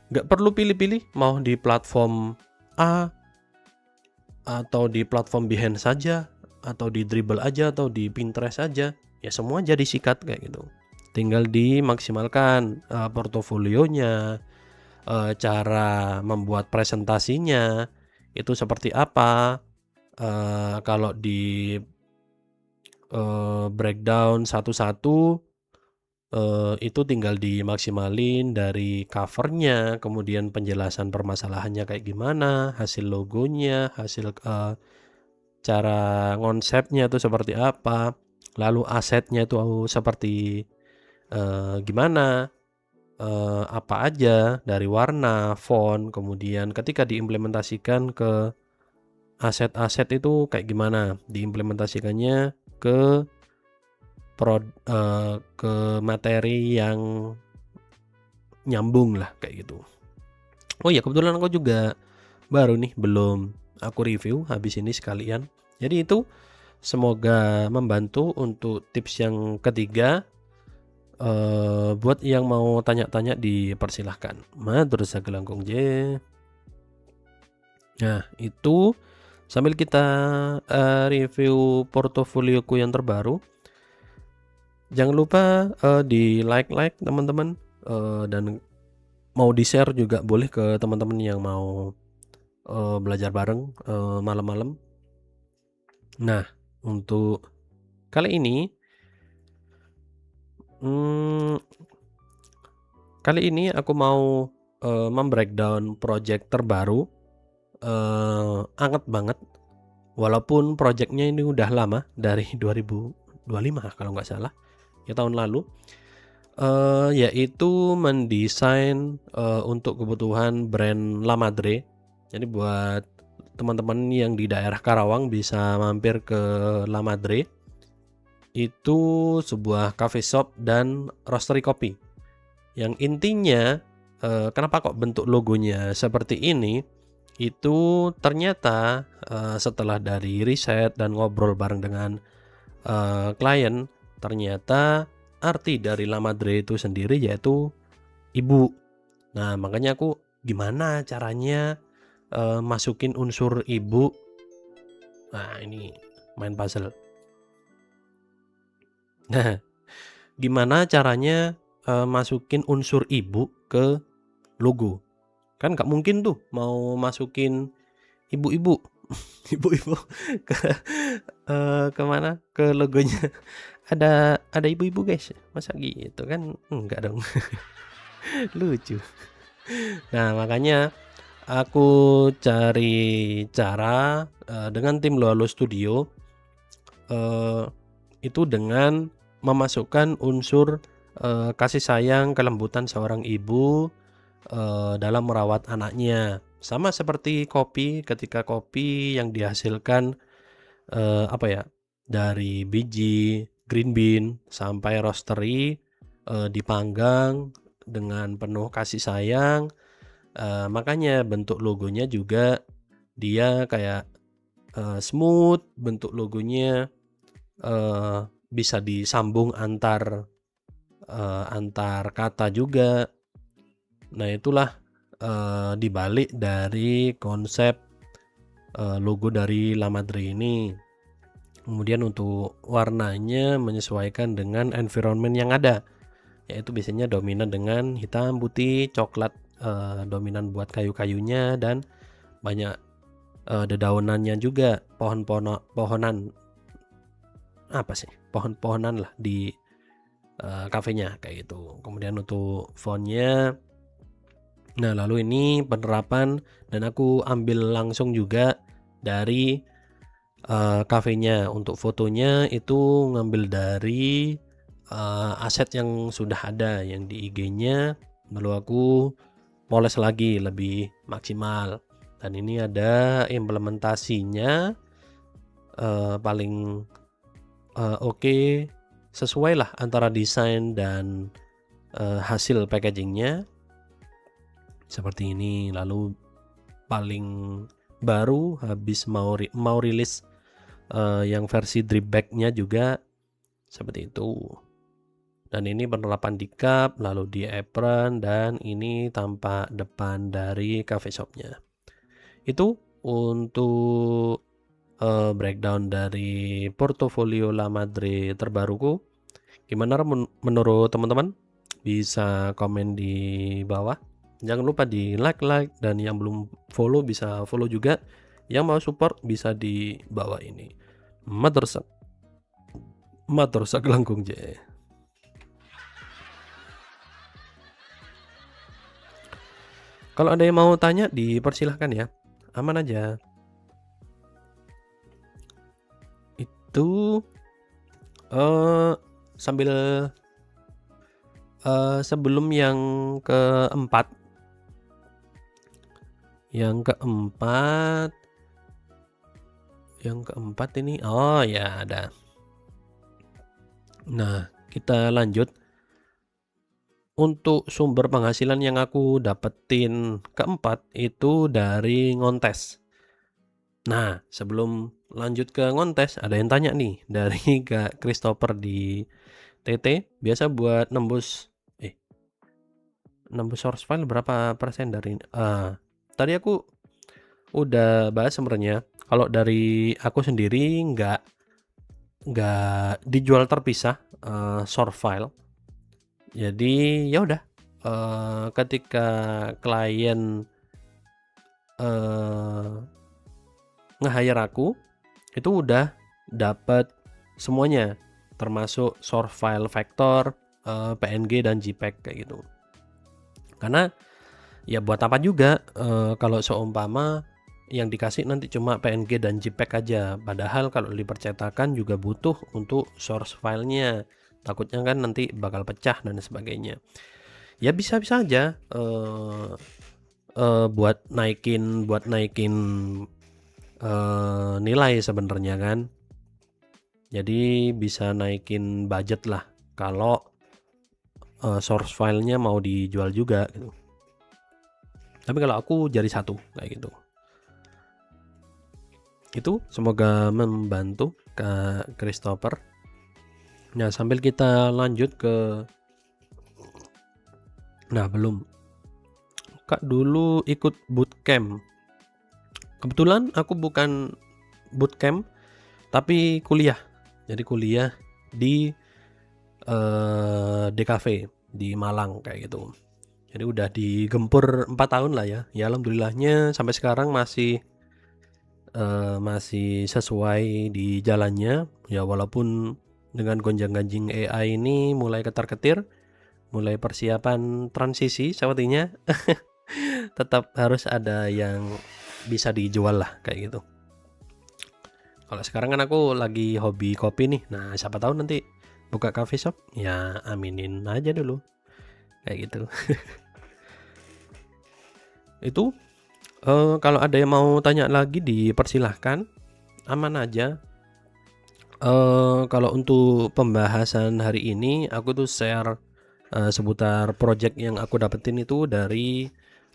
nggak perlu pilih-pilih mau di platform A atau di platform Behance saja atau di Dribbble aja atau di Pinterest aja, ya semua jadi sikat kayak gitu. Tinggal dimaksimalkan portofolionya, cara membuat presentasinya itu seperti apa. Kalau di breakdown satu-satu, itu tinggal dimaksimalin dari covernya, kemudian penjelasan permasalahannya kayak gimana, hasil logonya, hasil cara konsepnya itu seperti apa, lalu asetnya itu seperti gimana, apa aja dari warna, font, kemudian ketika diimplementasikan ke aset-aset itu kayak gimana diimplementasikannya ke ke materi yang nyambung lah kayak gitu. Oh ya, kebetulan aku juga baru nih, belum aku review habis ini sekalian. Jadi itu semoga membantu untuk tips yang ketiga. Buat yang mau tanya-tanya dipersilahkan. Matur sagelangkung je. Nah, itu sambil kita review portofolioku yang terbaru. Jangan lupa di like teman-teman, dan mau di share juga boleh ke teman-teman yang mau belajar bareng malam-malam. Nah, untuk kali ini aku mau membreakdown project terbaru, anget banget. Walaupun projectnya ini udah lama, dari 2025 kalau nggak salah, ya tahun lalu, yaitu mendesain untuk kebutuhan brand La Madre. Jadi buat teman-teman yang di daerah Karawang bisa mampir ke La Madre. Itu sebuah coffee shop dan roastery kopi. Yang intinya kenapa kok bentuk logonya seperti ini? Itu ternyata setelah dari riset dan ngobrol bareng dengan klien, ternyata arti dari La Madre itu sendiri yaitu ibu. Nah, makanya aku gimana caranya masukin unsur ibu. Nah, ini main puzzle. Nah, gimana caranya masukin unsur ibu ke logo? Kan nggak mungkin tuh mau masukin ibu-ibu ibu-ibu ke kemana ke logonya ada ibu-ibu guys, masa gitu kan enggak dong. Lucu. Nah, makanya aku cari cara dengan tim Lo Halo Studio itu dengan memasukkan unsur kasih sayang, kelembutan seorang ibu dalam merawat anaknya. Sama seperti kopi, ketika kopi yang dihasilkan dari biji green bean sampai roastery dipanggang dengan penuh kasih sayang. Makanya bentuk logonya juga dia kayak smooth, bentuk logonya bisa disambung antar kata juga. Nah, itulah dibalik dari konsep logo dari La Madre ini. Kemudian untuk warnanya menyesuaikan dengan environment yang ada, yaitu biasanya dominan dengan hitam, putih, coklat, dominan buat kayu-kayunya, dan banyak dedaunannya juga, pohon-pohonan lah di kafenya kayak gitu. Kemudian untuk fontnya, nah lalu ini penerapan, dan aku ambil langsung juga dari kafenya. Untuk fotonya itu ngambil dari aset yang sudah ada yang di IG-nya, lalu aku poles lagi lebih maksimal, dan ini ada implementasinya paling oke, sesuai lah antara desain dan hasil packagingnya seperti ini. Lalu paling baru habis mau rilis yang versi drip bag-nya juga seperti itu. Dan ini penerapan di cup, lalu di apron, dan ini tampak depan dari cafe shop-nya. Itu untuk breakdown dari portofolio La Madre terbaruku. Gimana menurut teman-teman? Bisa komen di bawah. Jangan lupa di like, dan yang belum follow bisa follow juga. Yang mau support bisa di bawah ini. Matursak langkung je. Kalau ada yang mau tanya dipersilahkan ya. Aman aja. Itu sambil sebelum yang keempat ini, oh ya ada. Nah, kita lanjut. Untuk sumber penghasilan yang aku dapetin keempat itu dari ngontes. Nah, sebelum lanjut ke ngontes, ada yang tanya nih dari Kak Christopher di TT, biasa buat nembus source file berapa persen dari tadi aku udah bahas sebenarnya. Kalau dari aku sendiri nggak dijual terpisah source file. Jadi ya udah ketika klien nge-hire aku, itu udah dapat semuanya, termasuk source file vektor, PNG dan JPEG kayak gitu. Karena ya buat apa juga kalau seumpama yang dikasih nanti cuma PNG dan JPEG aja, padahal kalau dipercetakan juga butuh untuk source filenya. Takutnya kan nanti bakal pecah dan sebagainya. Ya bisa-bisa aja buat naikin nilai sebenarnya kan. Jadi bisa naikin budget lah kalau source filenya mau dijual juga gitu. Tapi kalau aku jadi satu kayak gitu. Itu semoga membantu Kak Christopher. Nah, sambil kita lanjut ke belum. Kak dulu ikut bootcamp. Kebetulan aku bukan bootcamp tapi kuliah. Jadi kuliah di DKV di Malang kayak gitu. Jadi udah digempur 4 tahun lah ya. Ya alhamdulillahnya sampai sekarang masih sesuai di jalannya. Ya walaupun dengan gonjang-ganjing AI ini mulai ketar-ketir, mulai persiapan transisi sepertinya tetap harus ada yang bisa dijual lah kayak gitu. Kalau sekarang kan aku lagi hobi kopi nih. Nah, siapa tahu nanti buka coffee shop, ya aminin aja dulu. Kayak gitu. Itu kalau ada yang mau tanya lagi dipersilahkan, aman aja. Kalau untuk pembahasan hari ini aku tuh share seputar project yang aku dapetin itu dari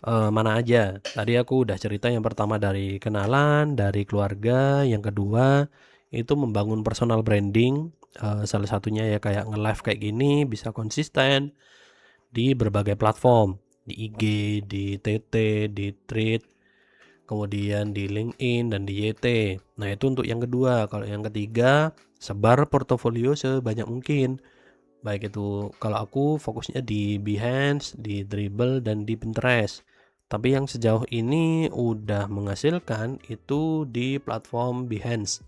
mana aja. Tadi aku udah cerita yang pertama dari kenalan, dari keluarga, yang kedua itu membangun personal branding, salah satunya ya kayak nge-live kayak gini bisa konsisten di berbagai platform, di IG, di TT, di Thread, kemudian di LinkedIn dan di YT. Nah, itu untuk yang kedua. Kalau yang ketiga, sebar portofolio sebanyak mungkin. Baik itu kalau aku fokusnya di Behance, di Dribbble, dan di Pinterest. Tapi yang sejauh ini udah menghasilkan itu di platform Behance.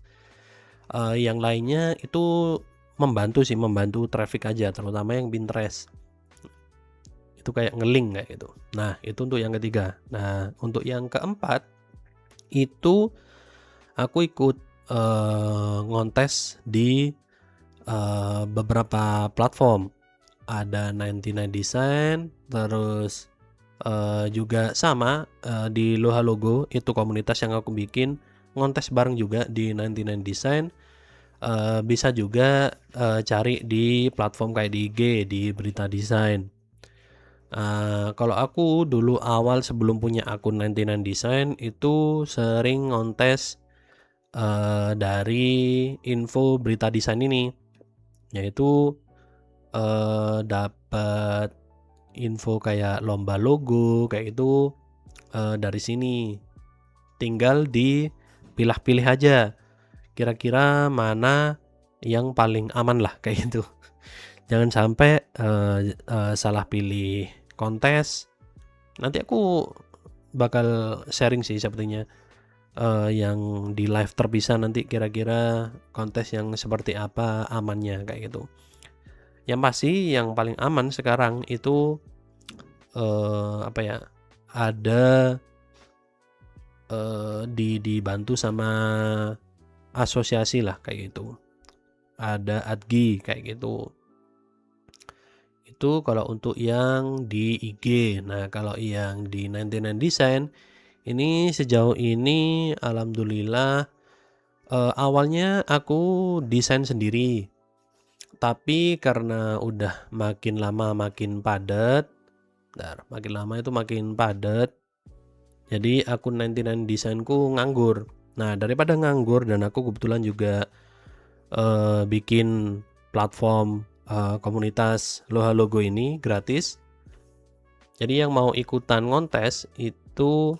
Yang lainnya itu membantu traffic aja, terutama yang Pinterest. Itu kayak nge-link kayak gitu. Nah, itu untuk yang ketiga. Nah, untuk yang keempat itu aku ikut ngontes di beberapa platform. Ada 99 Design, terus juga sama di Loha Logo, itu komunitas yang aku bikin, ngontes bareng juga di 99 Design. Bisa juga cari di platform kayak di IG, di Berita Desain. Kalau aku dulu awal sebelum punya akun 99 Design itu sering ngontes dari info Berita Desain ini, yaitu dapat info kayak lomba logo kayak itu dari sini. Tinggal dipilah-pilih aja kira-kira mana yang paling aman lah kayak gitu. Jangan sampai salah pilih kontes. Nanti aku bakal sharing sih sepertinya yang di live terpisah nanti kira-kira kontes yang seperti apa amannya kayak gitu. Yang pasti yang paling aman sekarang itu ada dibantu sama asosiasi lah kayak gitu. Ada ADGI kayak gitu. Itu kalau untuk yang di IG. Nah, kalau yang di 99 Design ini sejauh ini alhamdulillah awalnya aku desain sendiri. Tapi karena udah makin lama makin padat. Makin lama itu makin padat. Jadi akun 99 Desainku nganggur. Nah, daripada nganggur dan aku kebetulan juga bikin platform komunitas Loha Logo ini gratis. Jadi yang mau ikutan ngontes itu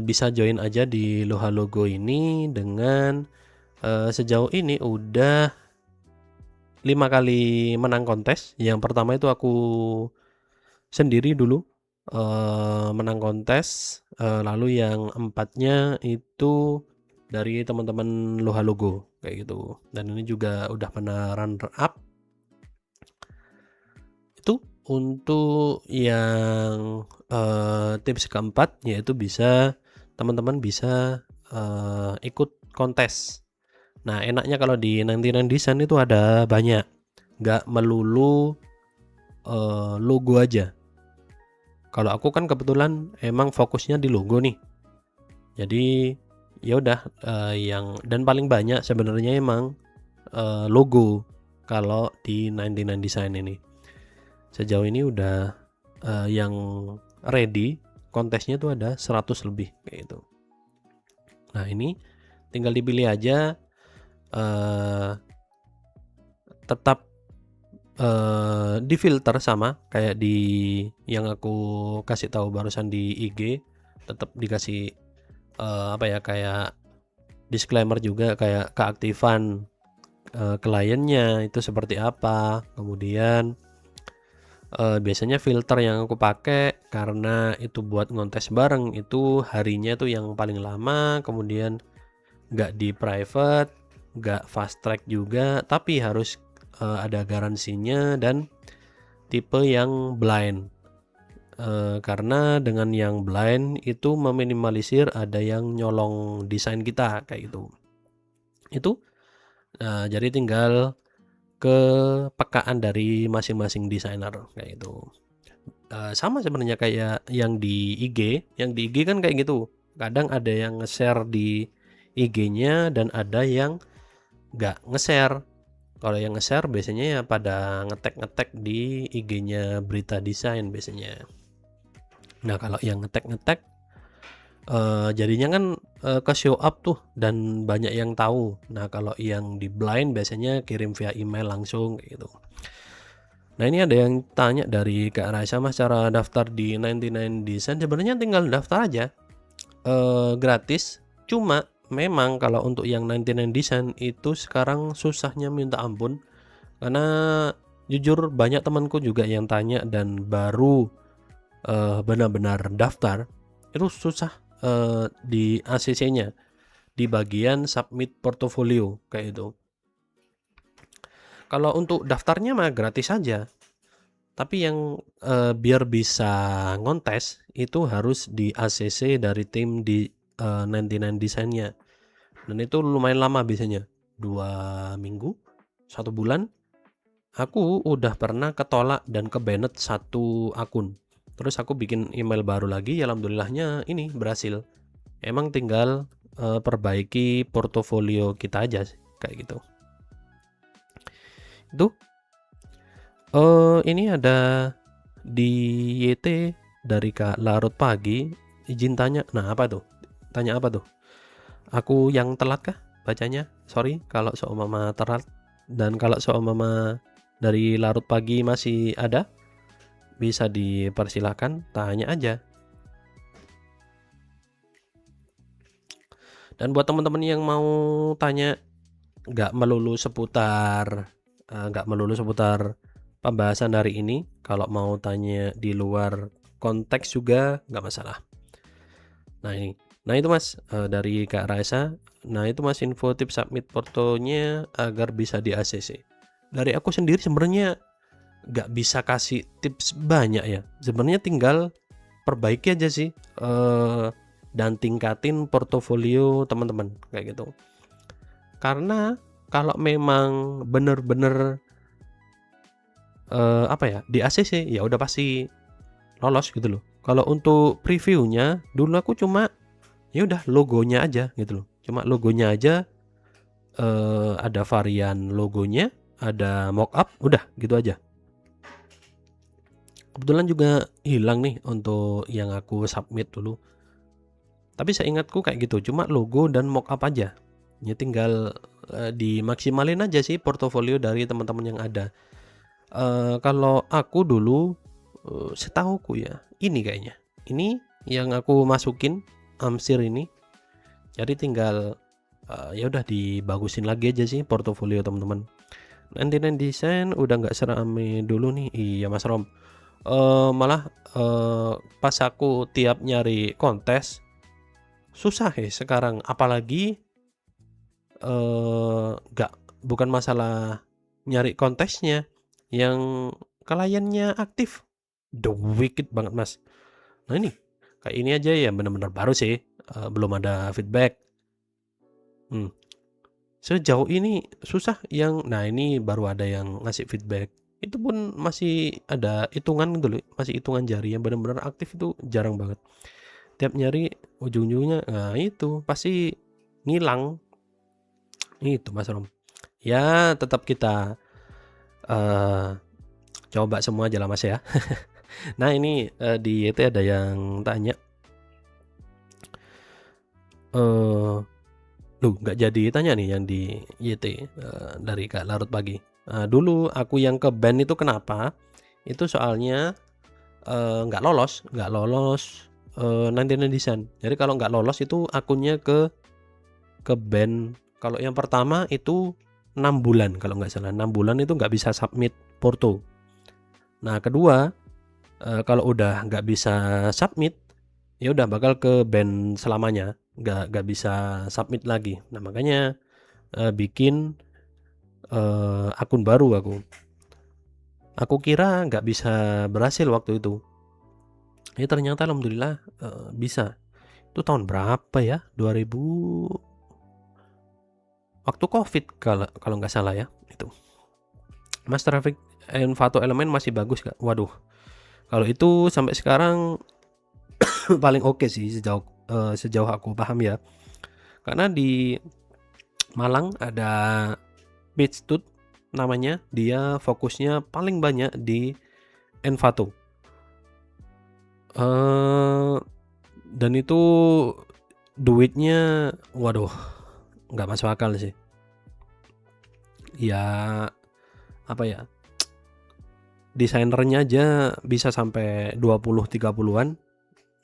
bisa join aja di Loha Logo ini dengan sejauh ini udah 5 kali menang kontes. Yang pertama itu aku sendiri dulu menang kontes, lalu yang 4-nya itu dari teman-teman Loha Logo kayak gitu. Dan ini juga udah pernah runner up. Itu untuk yang tips keempat, yaitu teman-teman bisa ikut kontes. Nah, enaknya kalau di 99 Design itu ada banyak, nggak melulu logo aja. Kalau aku kan kebetulan emang fokusnya di logo nih. Jadi ya udah yang dan paling banyak sebenarnya emang logo kalau di 99 Design ini. Sejauh ini udah yang ready kontesnya tuh ada 100 lebih kayak gitu. Nah, ini tinggal dipilih aja, tetap difilter sama kayak di yang aku kasih tahu barusan di IG, tetap dikasih kayak disclaimer juga, kayak keaktifan kliennya itu seperti apa. Kemudian biasanya filter yang aku pakai karena itu buat ngontes bareng, itu harinya tuh yang paling lama, kemudian nggak di private, nggak fast track juga, tapi harus ada garansinya dan tipe yang blind. Karena dengan yang blind itu meminimalisir ada yang nyolong desain kita kayak gitu. Itu jadi tinggal kepekaan dari masing-masing desainer kayak gitu. Sama sebenarnya kayak yang di IG. Yang di IG kan kayak gitu. Kadang ada yang nge-share di IG-nya dan ada yang nggak nge-share. Kalau yang nge-share biasanya ya pada ngetek di IG-nya Berita Desain biasanya. Nah, kalau yang ngetek jadinya kan ke show up tuh dan banyak yang tahu. Nah, kalau yang di blind biasanya kirim via email langsung kayak gitu. Nah, ini ada yang tanya dari Kak Raisa, Mas, cara daftar di 99 Design. Sebenarnya tinggal daftar aja, gratis. Cuma memang kalau untuk yang 99 Design itu sekarang susahnya minta ampun, karena jujur banyak temanku juga yang tanya dan baru benar-benar daftar itu susah di ACC-nya, di bagian submit portfolio kayak itu. Kalau untuk daftarnya mah gratis aja, tapi yang biar bisa ngontes itu harus di ACC dari tim di 99 Design-nya, dan itu lumayan lama biasanya 2 minggu, 1 bulan. Aku udah pernah ketolak dan ke-banned 1 akun. Terus aku bikin email baru lagi, alhamdulillahnya ini berhasil. Emang tinggal perbaiki portofolio kita aja kayak gitu. Itu ini ada di YT dari Kak Larut Pagi, izin tanya. Nah, apa tuh? Tanya apa tuh? Aku yang telat kah bacanya? Sorry kalau seumpama telat. Dan kalau seumpama dari Larut Pagi masih ada, bisa dipersilahkan tanya aja. Dan buat teman-teman yang mau tanya nggak melulu seputar pembahasan hari ini, kalau mau tanya di luar konteks juga nggak masalah. Nah itu Mas, dari Kak Raisa. Nah itu Mas, info tips submit portonya agar bisa di ACC. Dari aku sendiri sebenarnya nggak bisa kasih tips banyak ya. Sebenarnya tinggal perbaiki aja sih, dan tingkatin portofolio teman-teman kayak gitu. Karena kalau memang bener-bener di ACC ya udah pasti lolos gitu loh. Kalau untuk previewnya dulu aku cuma ya udah logonya aja gitu loh. Cuma logonya aja, ada varian logonya, ada mockup, udah gitu aja. Kebetulan juga hilang nih untuk yang aku submit dulu. Tapi saya ingatku kayak gitu, cuma logo dan mockup aja. Ya tinggal dimaksimalin aja sih portofolio dari teman-teman yang ada. Kalau aku dulu setahuku ya, ini kayaknya. Ini yang aku masukin Amsir ini. Jadi tinggal ya udah dibagusin lagi aja sih portofolio teman-teman. 99 Design udah nggak serame dulu nih. Iya Mas Rom. Malah pas aku tiap nyari kontes susah ya sekarang, apalagi bukan masalah nyari kontesnya, yang kliennya aktif. The wicked banget Mas. Nah ini kayak ini aja ya benar-benar baru sih, belum ada feedback. Sejauh ini susah yang, nah ini baru ada yang ngasih feedback. itu pun masih ada hitungan gitu loh, masih hitungan jari yang benar-benar aktif itu jarang banget. Tiap nyari ujung-ujungnya, nah itu pasti ngilang. Itu Mas Rom. Ya tetap kita eh, coba semua aja lah Mas ya. Nah ini di YT ada yang tanya, nggak jadi tanya nih yang di YT dari Kak Larut Pagi. Dulu aku yang ke band itu kenapa? Itu soalnya nggak lolos 99 Design. Jadi kalau nggak lolos itu akunnya ke band. Kalau yang pertama itu 6 bulan kalau nggak salah. 6 bulan itu nggak bisa submit porto. Nah kedua kalau udah nggak bisa submit, ya udah bakal ke band selamanya, nggak bisa submit lagi. Nah makanya bikin akun baru aku kira nggak bisa berhasil waktu itu. Ya ternyata alhamdulillah bisa. Itu tahun berapa ya? 2000 waktu Covid kalau nggak salah ya itu. Mas Traffic Envato Element masih bagus Kak. Waduh. Kalau itu sampai sekarang paling oke sih sejauh aku paham ya. Karena di Malang ada Beatstut namanya, dia fokusnya paling banyak di Envato. Dan itu duitnya waduh nggak masuk akal sih. Ya apa ya? Desainernya aja bisa sampai 20-30-an.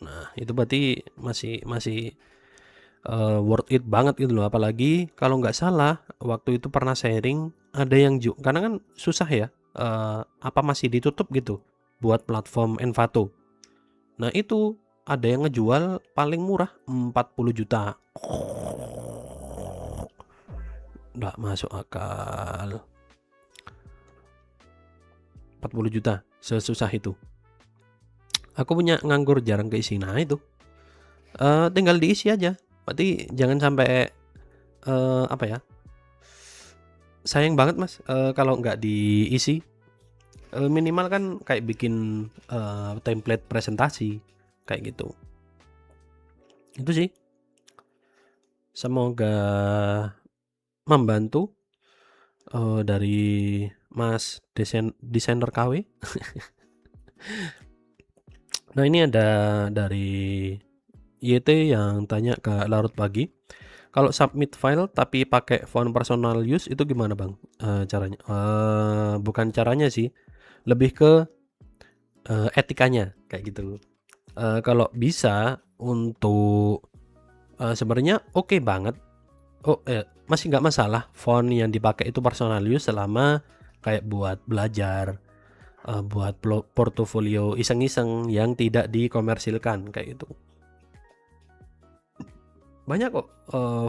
Nah, itu berarti masih worth it banget gitu loh. Apalagi kalau nggak salah waktu itu pernah sharing ada yang karena kan susah ya, apa masih ditutup gitu buat platform Envato. Nah itu ada yang ngejual paling murah 40 juta. Nggak masuk akal. 40 juta sesusah itu. Aku punya nganggur jarang keisi. Nah itu tinggal diisi aja. Berarti jangan sampai apa ya, sayang banget Mas kalau nggak diisi. Minimal kan kayak bikin template presentasi kayak gitu. Itu sih. Semoga membantu dari Mas desainer KW. Nah ini ada dari YT yang tanya ke Larut Pagi, kalau submit file tapi pakai font personal use itu gimana Bang caranya? Bukan caranya sih, lebih ke etikanya kayak gitu. Kalau bisa untuk sebenarnya oke banget. Masih nggak masalah font yang dipakai itu personal use selama kayak buat belajar, buat portofolio iseng-iseng yang tidak dikomersilkan kayak gitu. Banyak kok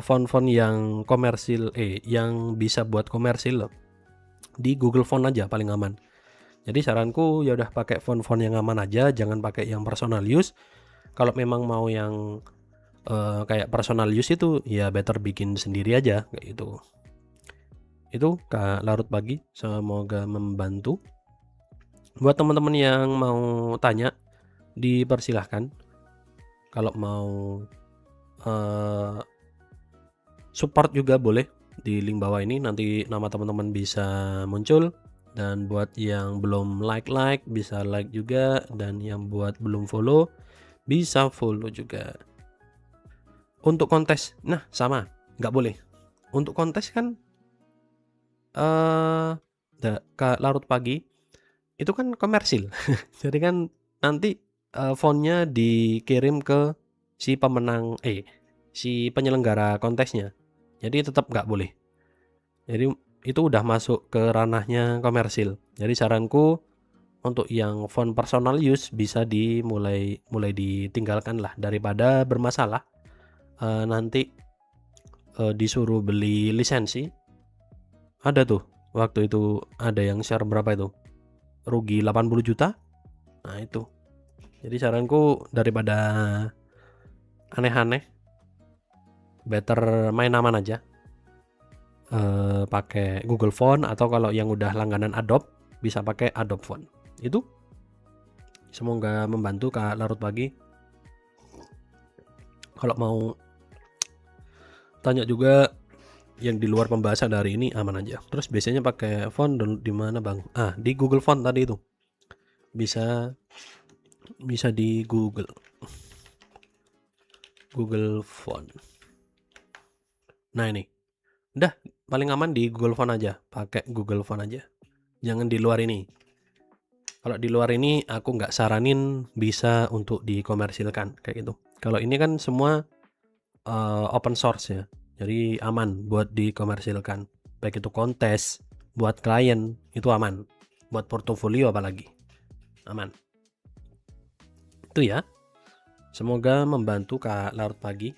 font-font yang komersil yang bisa buat komersil loh. Di Google Font aja paling aman. Jadi saranku ya udah pakai font-font yang aman aja, jangan pakai yang personal use. Kalau memang mau yang kayak personal use itu ya better bikin sendiri aja kayak gitu. Itu Kak Larut Pagi, semoga membantu. Buat teman-teman yang mau tanya dipersilahkan. Kalau mau support juga boleh di link bawah ini, nanti nama teman-teman bisa muncul. Dan buat yang belum like bisa like juga, dan yang buat belum follow bisa follow juga. Untuk kontes, nah sama, nggak boleh. Untuk kontes kan Kak Larut Pagi itu kan komersil. Jadi kan nanti fontnya dikirim ke si pemenang si penyelenggara kontesnya. Jadi tetap nggak boleh. Jadi itu udah masuk ke ranahnya komersil. Jadi saranku untuk yang font personal use bisa mulai ditinggalkan lah, daripada bermasalah nanti disuruh beli lisensi. Ada tuh waktu itu ada yang share berapa itu, rugi 80 juta. Nah itu. Jadi saranku daripada aneh-aneh, better main aman aja. Pakai Google Font, atau kalau yang udah langganan Adobe bisa pakai Adobe Font. Itu semoga membantu Kak Larut Pagi. Kalau mau tanya juga yang di luar pembahasan dari ini aman aja. Terus biasanya pakai font di mana Bang? Di Google Font tadi itu. Bisa di Google Font. Nah ini. Udah paling aman di Google Font aja. Pakai Google Font aja. Jangan di luar ini. Kalau di luar ini aku nggak saranin bisa untuk dikomersilkan kayak gitu. Kalau ini kan semua open source ya. Jadi aman buat dikomersilkan. Baik itu kontes, buat klien itu aman. Buat portofolio apalagi. Aman. Itu ya. Semoga membantu Kak Larut Pagi.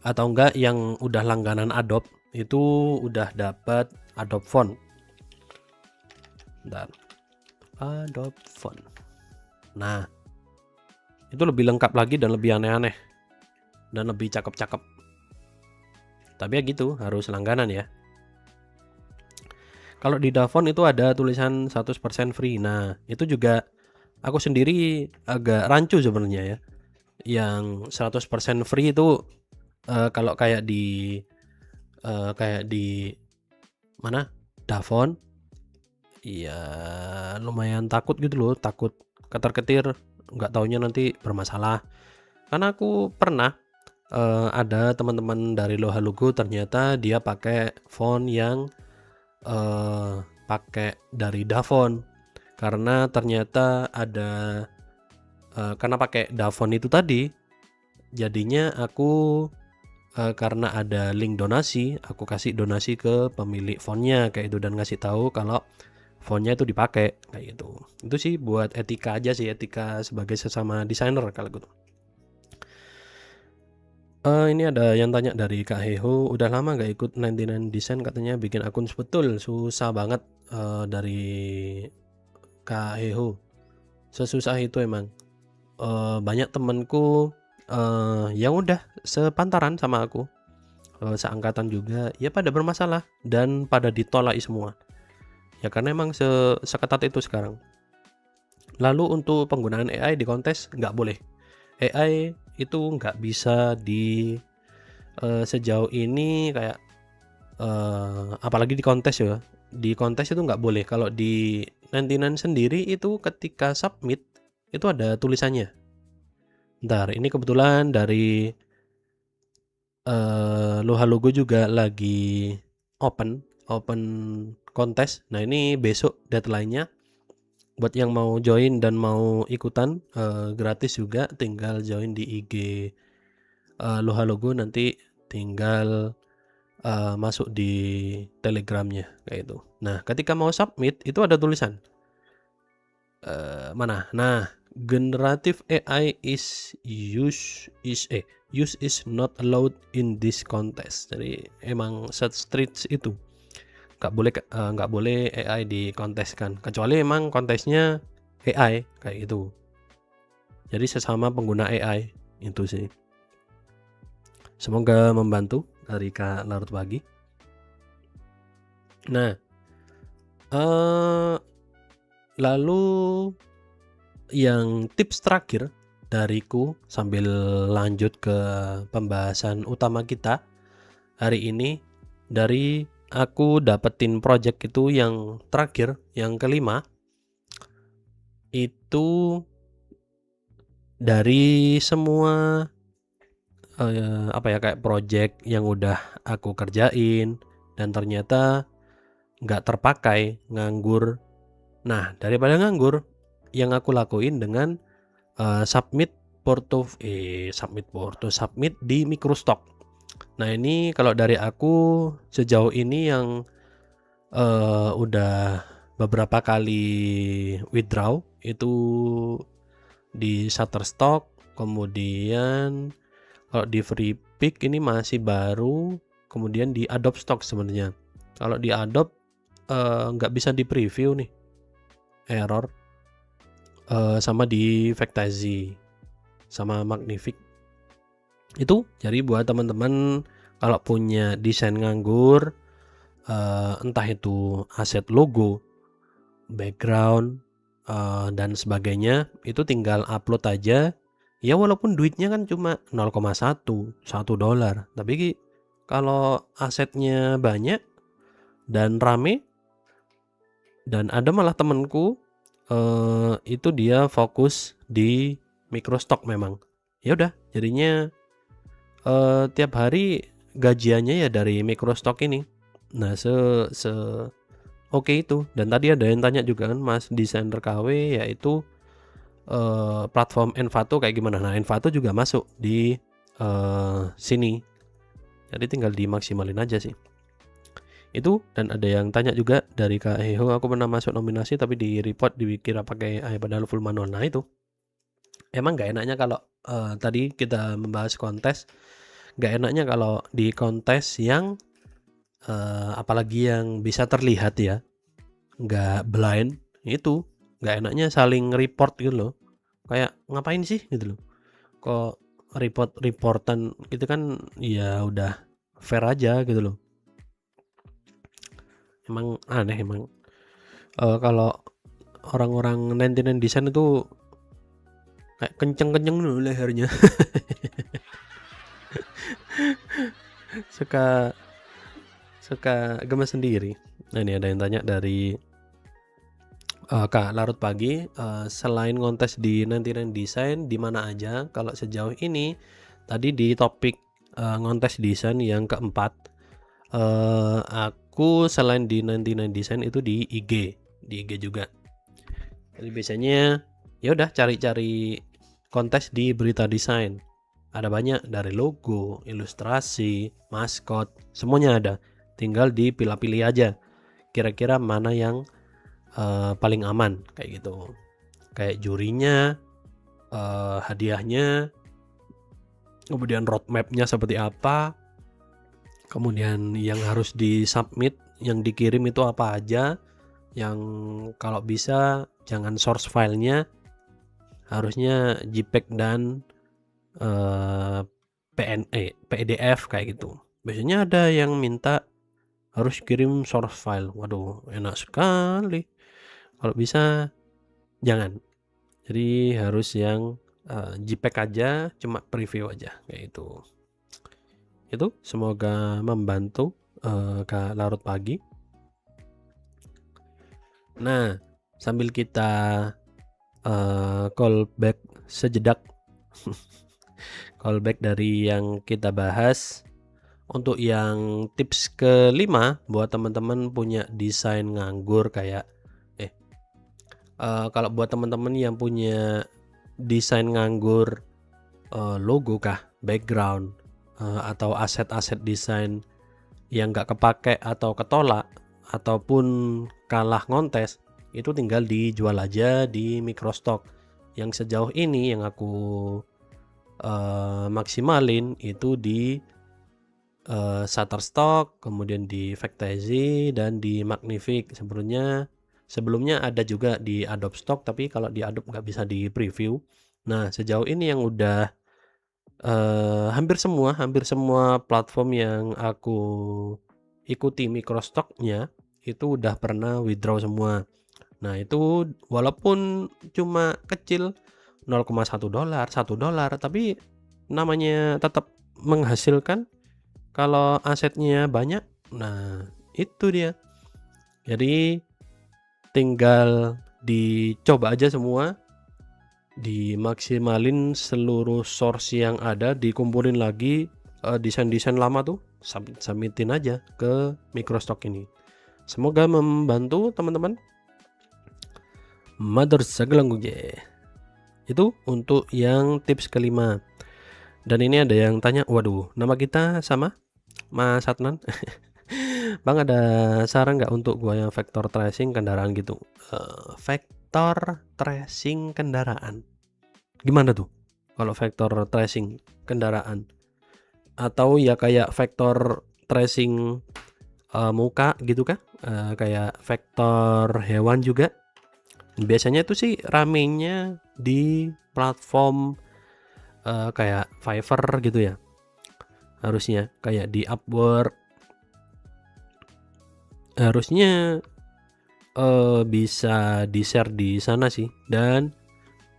Atau enggak yang udah langganan Adobe itu udah dapat Adobe Font. Dan Adobe Font. Nah, itu lebih lengkap lagi dan lebih aneh-aneh dan lebih cakep-cakep. Tapi ya gitu, harus langganan ya. Kalau di Dafont itu ada tulisan 100% free. Nah, itu juga aku sendiri agak rancu sebenarnya ya. Yang 100% free itu kalau kayak di mana? Dafont. Iya, lumayan takut gitu loh, takut ketar-ketir, nggak taunya nanti bermasalah. Karena aku pernah ada teman-teman dari Loha Logo ternyata dia pakai font yang pakai dari Dafont karena ternyata ada karena pakai Dafont itu tadi jadinya aku karena ada link donasi aku kasih donasi ke pemilik fontnya kayak itu dan ngasih tahu kalau fontnya itu dipakai kayak gitu. Itu sih buat etika aja sih, etika sebagai sesama desainer kalau gitu. Ini ada yang tanya dari Kak Heho, udah lama gak ikut 99 Design katanya bikin akun betul, susah banget dari Kak Heho, sesusah itu emang. Banyak temenku yang udah sepantaran sama aku, seangkatan juga, ya pada bermasalah dan pada ditolak semua. Ya karena emang seketat itu sekarang. Lalu untuk penggunaan AI di kontes nggak boleh. AI itu nggak bisa di sejauh ini kayak apalagi di kontes ya. Di kontes itu nggak boleh. Kalau di 99 sendiri itu ketika submit itu ada tulisannya. Bentar, ini kebetulan dari Loha Logo juga lagi open kontes. Nah ini besok deadline-nya. Buat yang mau join dan mau ikutan gratis juga, tinggal join di IG Loha Logo, nanti tinggal masuk di telegramnya kayak itu. Nah ketika mau submit itu ada tulisan mana? Nah generative AI is is not allowed in this contest. Jadi emang strict itu nggak boleh AI dikonteskan kecuali emang kontesnya AI kayak itu. Jadi sesama pengguna AI itu sih. Semoga membantu dari Kak Larut Pagi. Nah, lalu yang tips terakhir dariku sambil lanjut ke pembahasan utama kita hari ini, dari aku dapetin project itu yang terakhir, yang kelima, itu dari semua kayak project yang udah aku kerjain dan ternyata nggak terpakai, nganggur. Nah daripada nganggur, yang aku lakuin dengan submit di Microstock. Nah ini kalau dari aku sejauh ini yang udah beberapa kali withdraw itu di Shutterstock, kemudian kalau di Freepik ini masih baru, kemudian di Adobe Stock sebenarnya. Kalau di Adobe nggak bisa di preview nih, error. Sama di Factazi sama Magnific itu. Jadi buat teman-teman kalau punya desain nganggur, entah itu aset logo background, dan sebagainya, itu tinggal upload aja. Ya walaupun duitnya kan cuma 0,1 dolar, tapi kalau asetnya banyak dan rame, dan ada malah temenku itu dia fokus di microstock memang. Ya udah, jadinya tiap hari gajiannya ya dari microstock ini. Nah, oke itu. Dan tadi ada yang tanya juga kan, Mas desainer KW, yaitu platform Envato kayak gimana. Nah, Envato juga masuk di sini. Jadi tinggal dimaksimalin aja sih. Itu. Dan ada yang tanya juga dari Kak Heho, aku pernah masuk nominasi tapi di report dikira pakai AI padahal full manual. Nah itu emang gak enaknya kalau tadi kita membahas kontes, gak enaknya kalau di kontes yang apalagi yang bisa terlihat ya, gak blind, itu gak enaknya saling report gitu loh. Kayak ngapain sih gitu loh, kok reportan gitu kan, ya udah fair aja gitu loh. Emang aneh emang. Kalau orang-orang 99 design itu kayak kenceng-kenceng dulu lehernya. suka gemes sendiri. Nah ini ada yang tanya dari Kak Larut Pagi, selain kontes di 99 design di mana aja? Kalau sejauh ini tadi di topik ngontes desain yang keempat, aku selain di 99 design itu di IG juga. Jadi biasanya ya udah cari-cari kontes di Berita Desain. Ada banyak, dari logo, ilustrasi, maskot, semuanya ada. Tinggal dipilih-pilih aja. Kira-kira mana yang paling aman kayak gitu. Kayak jurinya, hadiahnya, kemudian roadmapnya seperti apa, kemudian yang harus disubmit, yang dikirim itu apa aja, yang kalau bisa jangan source filenya, harusnya JPEG dan PDF kayak gitu. Biasanya ada yang minta harus kirim source file. Waduh, enak sekali. Kalau bisa jangan. Jadi harus yang JPEG aja, cuma preview aja kayak itu. Itu semoga membantu Kak Larut Pagi. Nah, sambil kita callback sejedak callback dari yang kita bahas, untuk yang tips kelima buat teman-teman punya desain nganggur kayak kalau buat teman-teman yang punya desain nganggur, logo kah, background, atau aset-aset desain yang nggak kepake atau ketolak ataupun kalah ngontes, itu tinggal dijual aja di microstock. Yang sejauh ini yang aku maksimalin itu di Shutterstock, kemudian di Factizy dan di Magnific. Sebelumnya ada juga di Adobe Stock, tapi kalau di Adobe nggak bisa di preview. Nah, sejauh ini yang udah hampir semua platform yang aku ikuti microstocknya itu udah pernah withdraw semua. Nah, itu walaupun cuma kecil, 0,1 dolar, 1 dolar, tapi namanya tetap menghasilkan kalau asetnya banyak. Nah, itu dia. Jadi tinggal dicoba aja semua, dimaksimalin seluruh source yang ada, dikumpulin lagi desain-desain lama tuh, submitin aja ke microstock ini. Semoga membantu teman-teman. Mother Sagelanguje. Itu untuk yang tips kelima. Dan ini ada yang tanya, waduh, nama kita sama Mas Adnan. Bang, ada saran nggak untuk gua yang vector tracing kendaraan gitu? Vector tracing kendaraan gimana tuh kalau vector tracing kendaraan? Atau ya kayak vector tracing muka gitu kah? Kayak vektor hewan juga. Biasanya itu sih ramenya di platform kayak Fiverr gitu ya. Harusnya kayak di Upwork. Harusnya bisa di-share di sana sih. Dan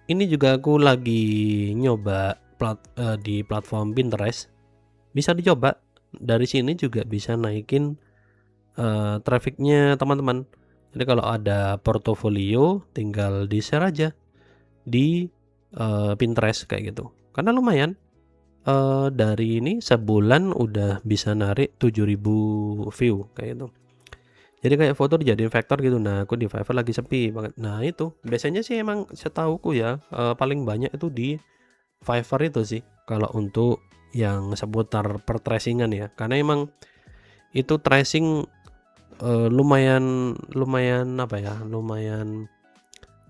ini juga aku lagi nyoba di platform Pinterest. Bisa dicoba. Dari sini juga bisa naikin trafficnya teman-teman. Jadi kalau ada portofolio tinggal di-share aja di Pinterest kayak gitu. Karena lumayan. Dari ini sebulan udah bisa narik 7.000 view kayak gitu. Jadi kayak foto dijadiin vektor gitu. Nah, aku di Fiverr lagi sepi banget. Nah, itu biasanya sih emang setauku ya, paling banyak itu di Fiverr itu sih kalau untuk yang seputar pertracingan ya. Karena emang itu tracing lumayan apa ya, lumayan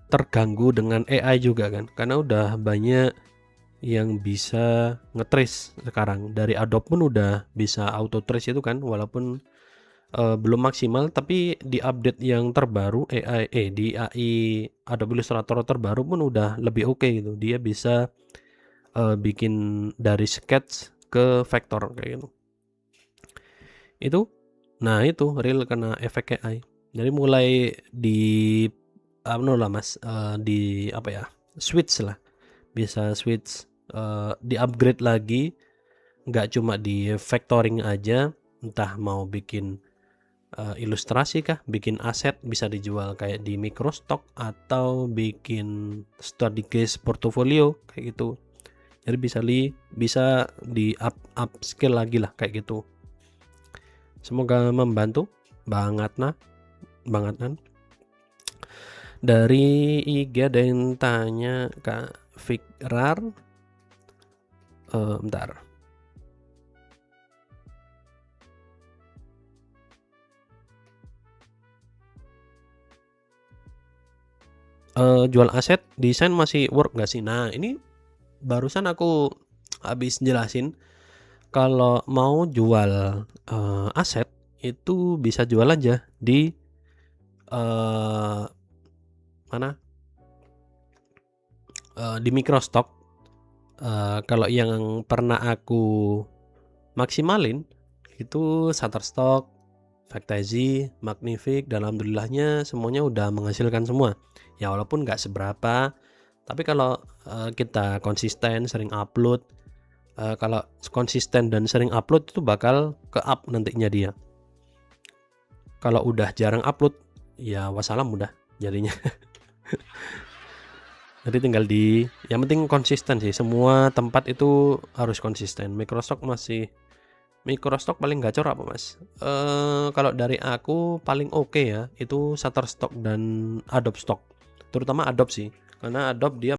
terganggu dengan AI juga kan. Karena udah banyak yang bisa ngetrace sekarang. Dari Adobe pun udah bisa auto trace itu kan, walaupun belum maksimal, tapi di update yang terbaru di AI Adobe Illustrator terbaru pun udah lebih oke gitu. Dia bisa bikin dari sketch ke vektor kayak gitu. Nah itu real kena efek AI. Jadi mulai di lah mas, di apa ya, switch lah, bisa switch, di upgrade lagi, nggak cuma di vectoring aja, entah mau bikin ilustrasi kah, bikin aset bisa dijual kayak di microstock atau bikin study case portfolio kayak gitu. Jadi bisa di upscale lagi lah kayak gitu. Semoga membantu banget kan. Dari IG ada yang tanya Kak Fikrar, bentar. Jual aset desain masih work nggak sih? Nah ini barusan aku habis jelasin kalau mau jual aset itu bisa jual aja di mana? Di microstock. Kalau yang pernah aku maksimalin itu Shutterstock, Factazy, Magnific, dan alhamdulillahnya semuanya udah menghasilkan semua. Ya walaupun nggak seberapa, tapi kalau kita konsisten sering upload, kalau konsisten dan sering upload itu bakal ke up nantinya dia. Kalau udah jarang upload, ya wassalam udah jadinya. Jadi tinggal yang penting konsisten sih. Semua tempat itu harus konsisten. Microstock paling gacor apa mas? Kalau dari aku paling oke ya itu Shutterstock dan Adobe Stock. Terutama Adobe sih, karena Adobe dia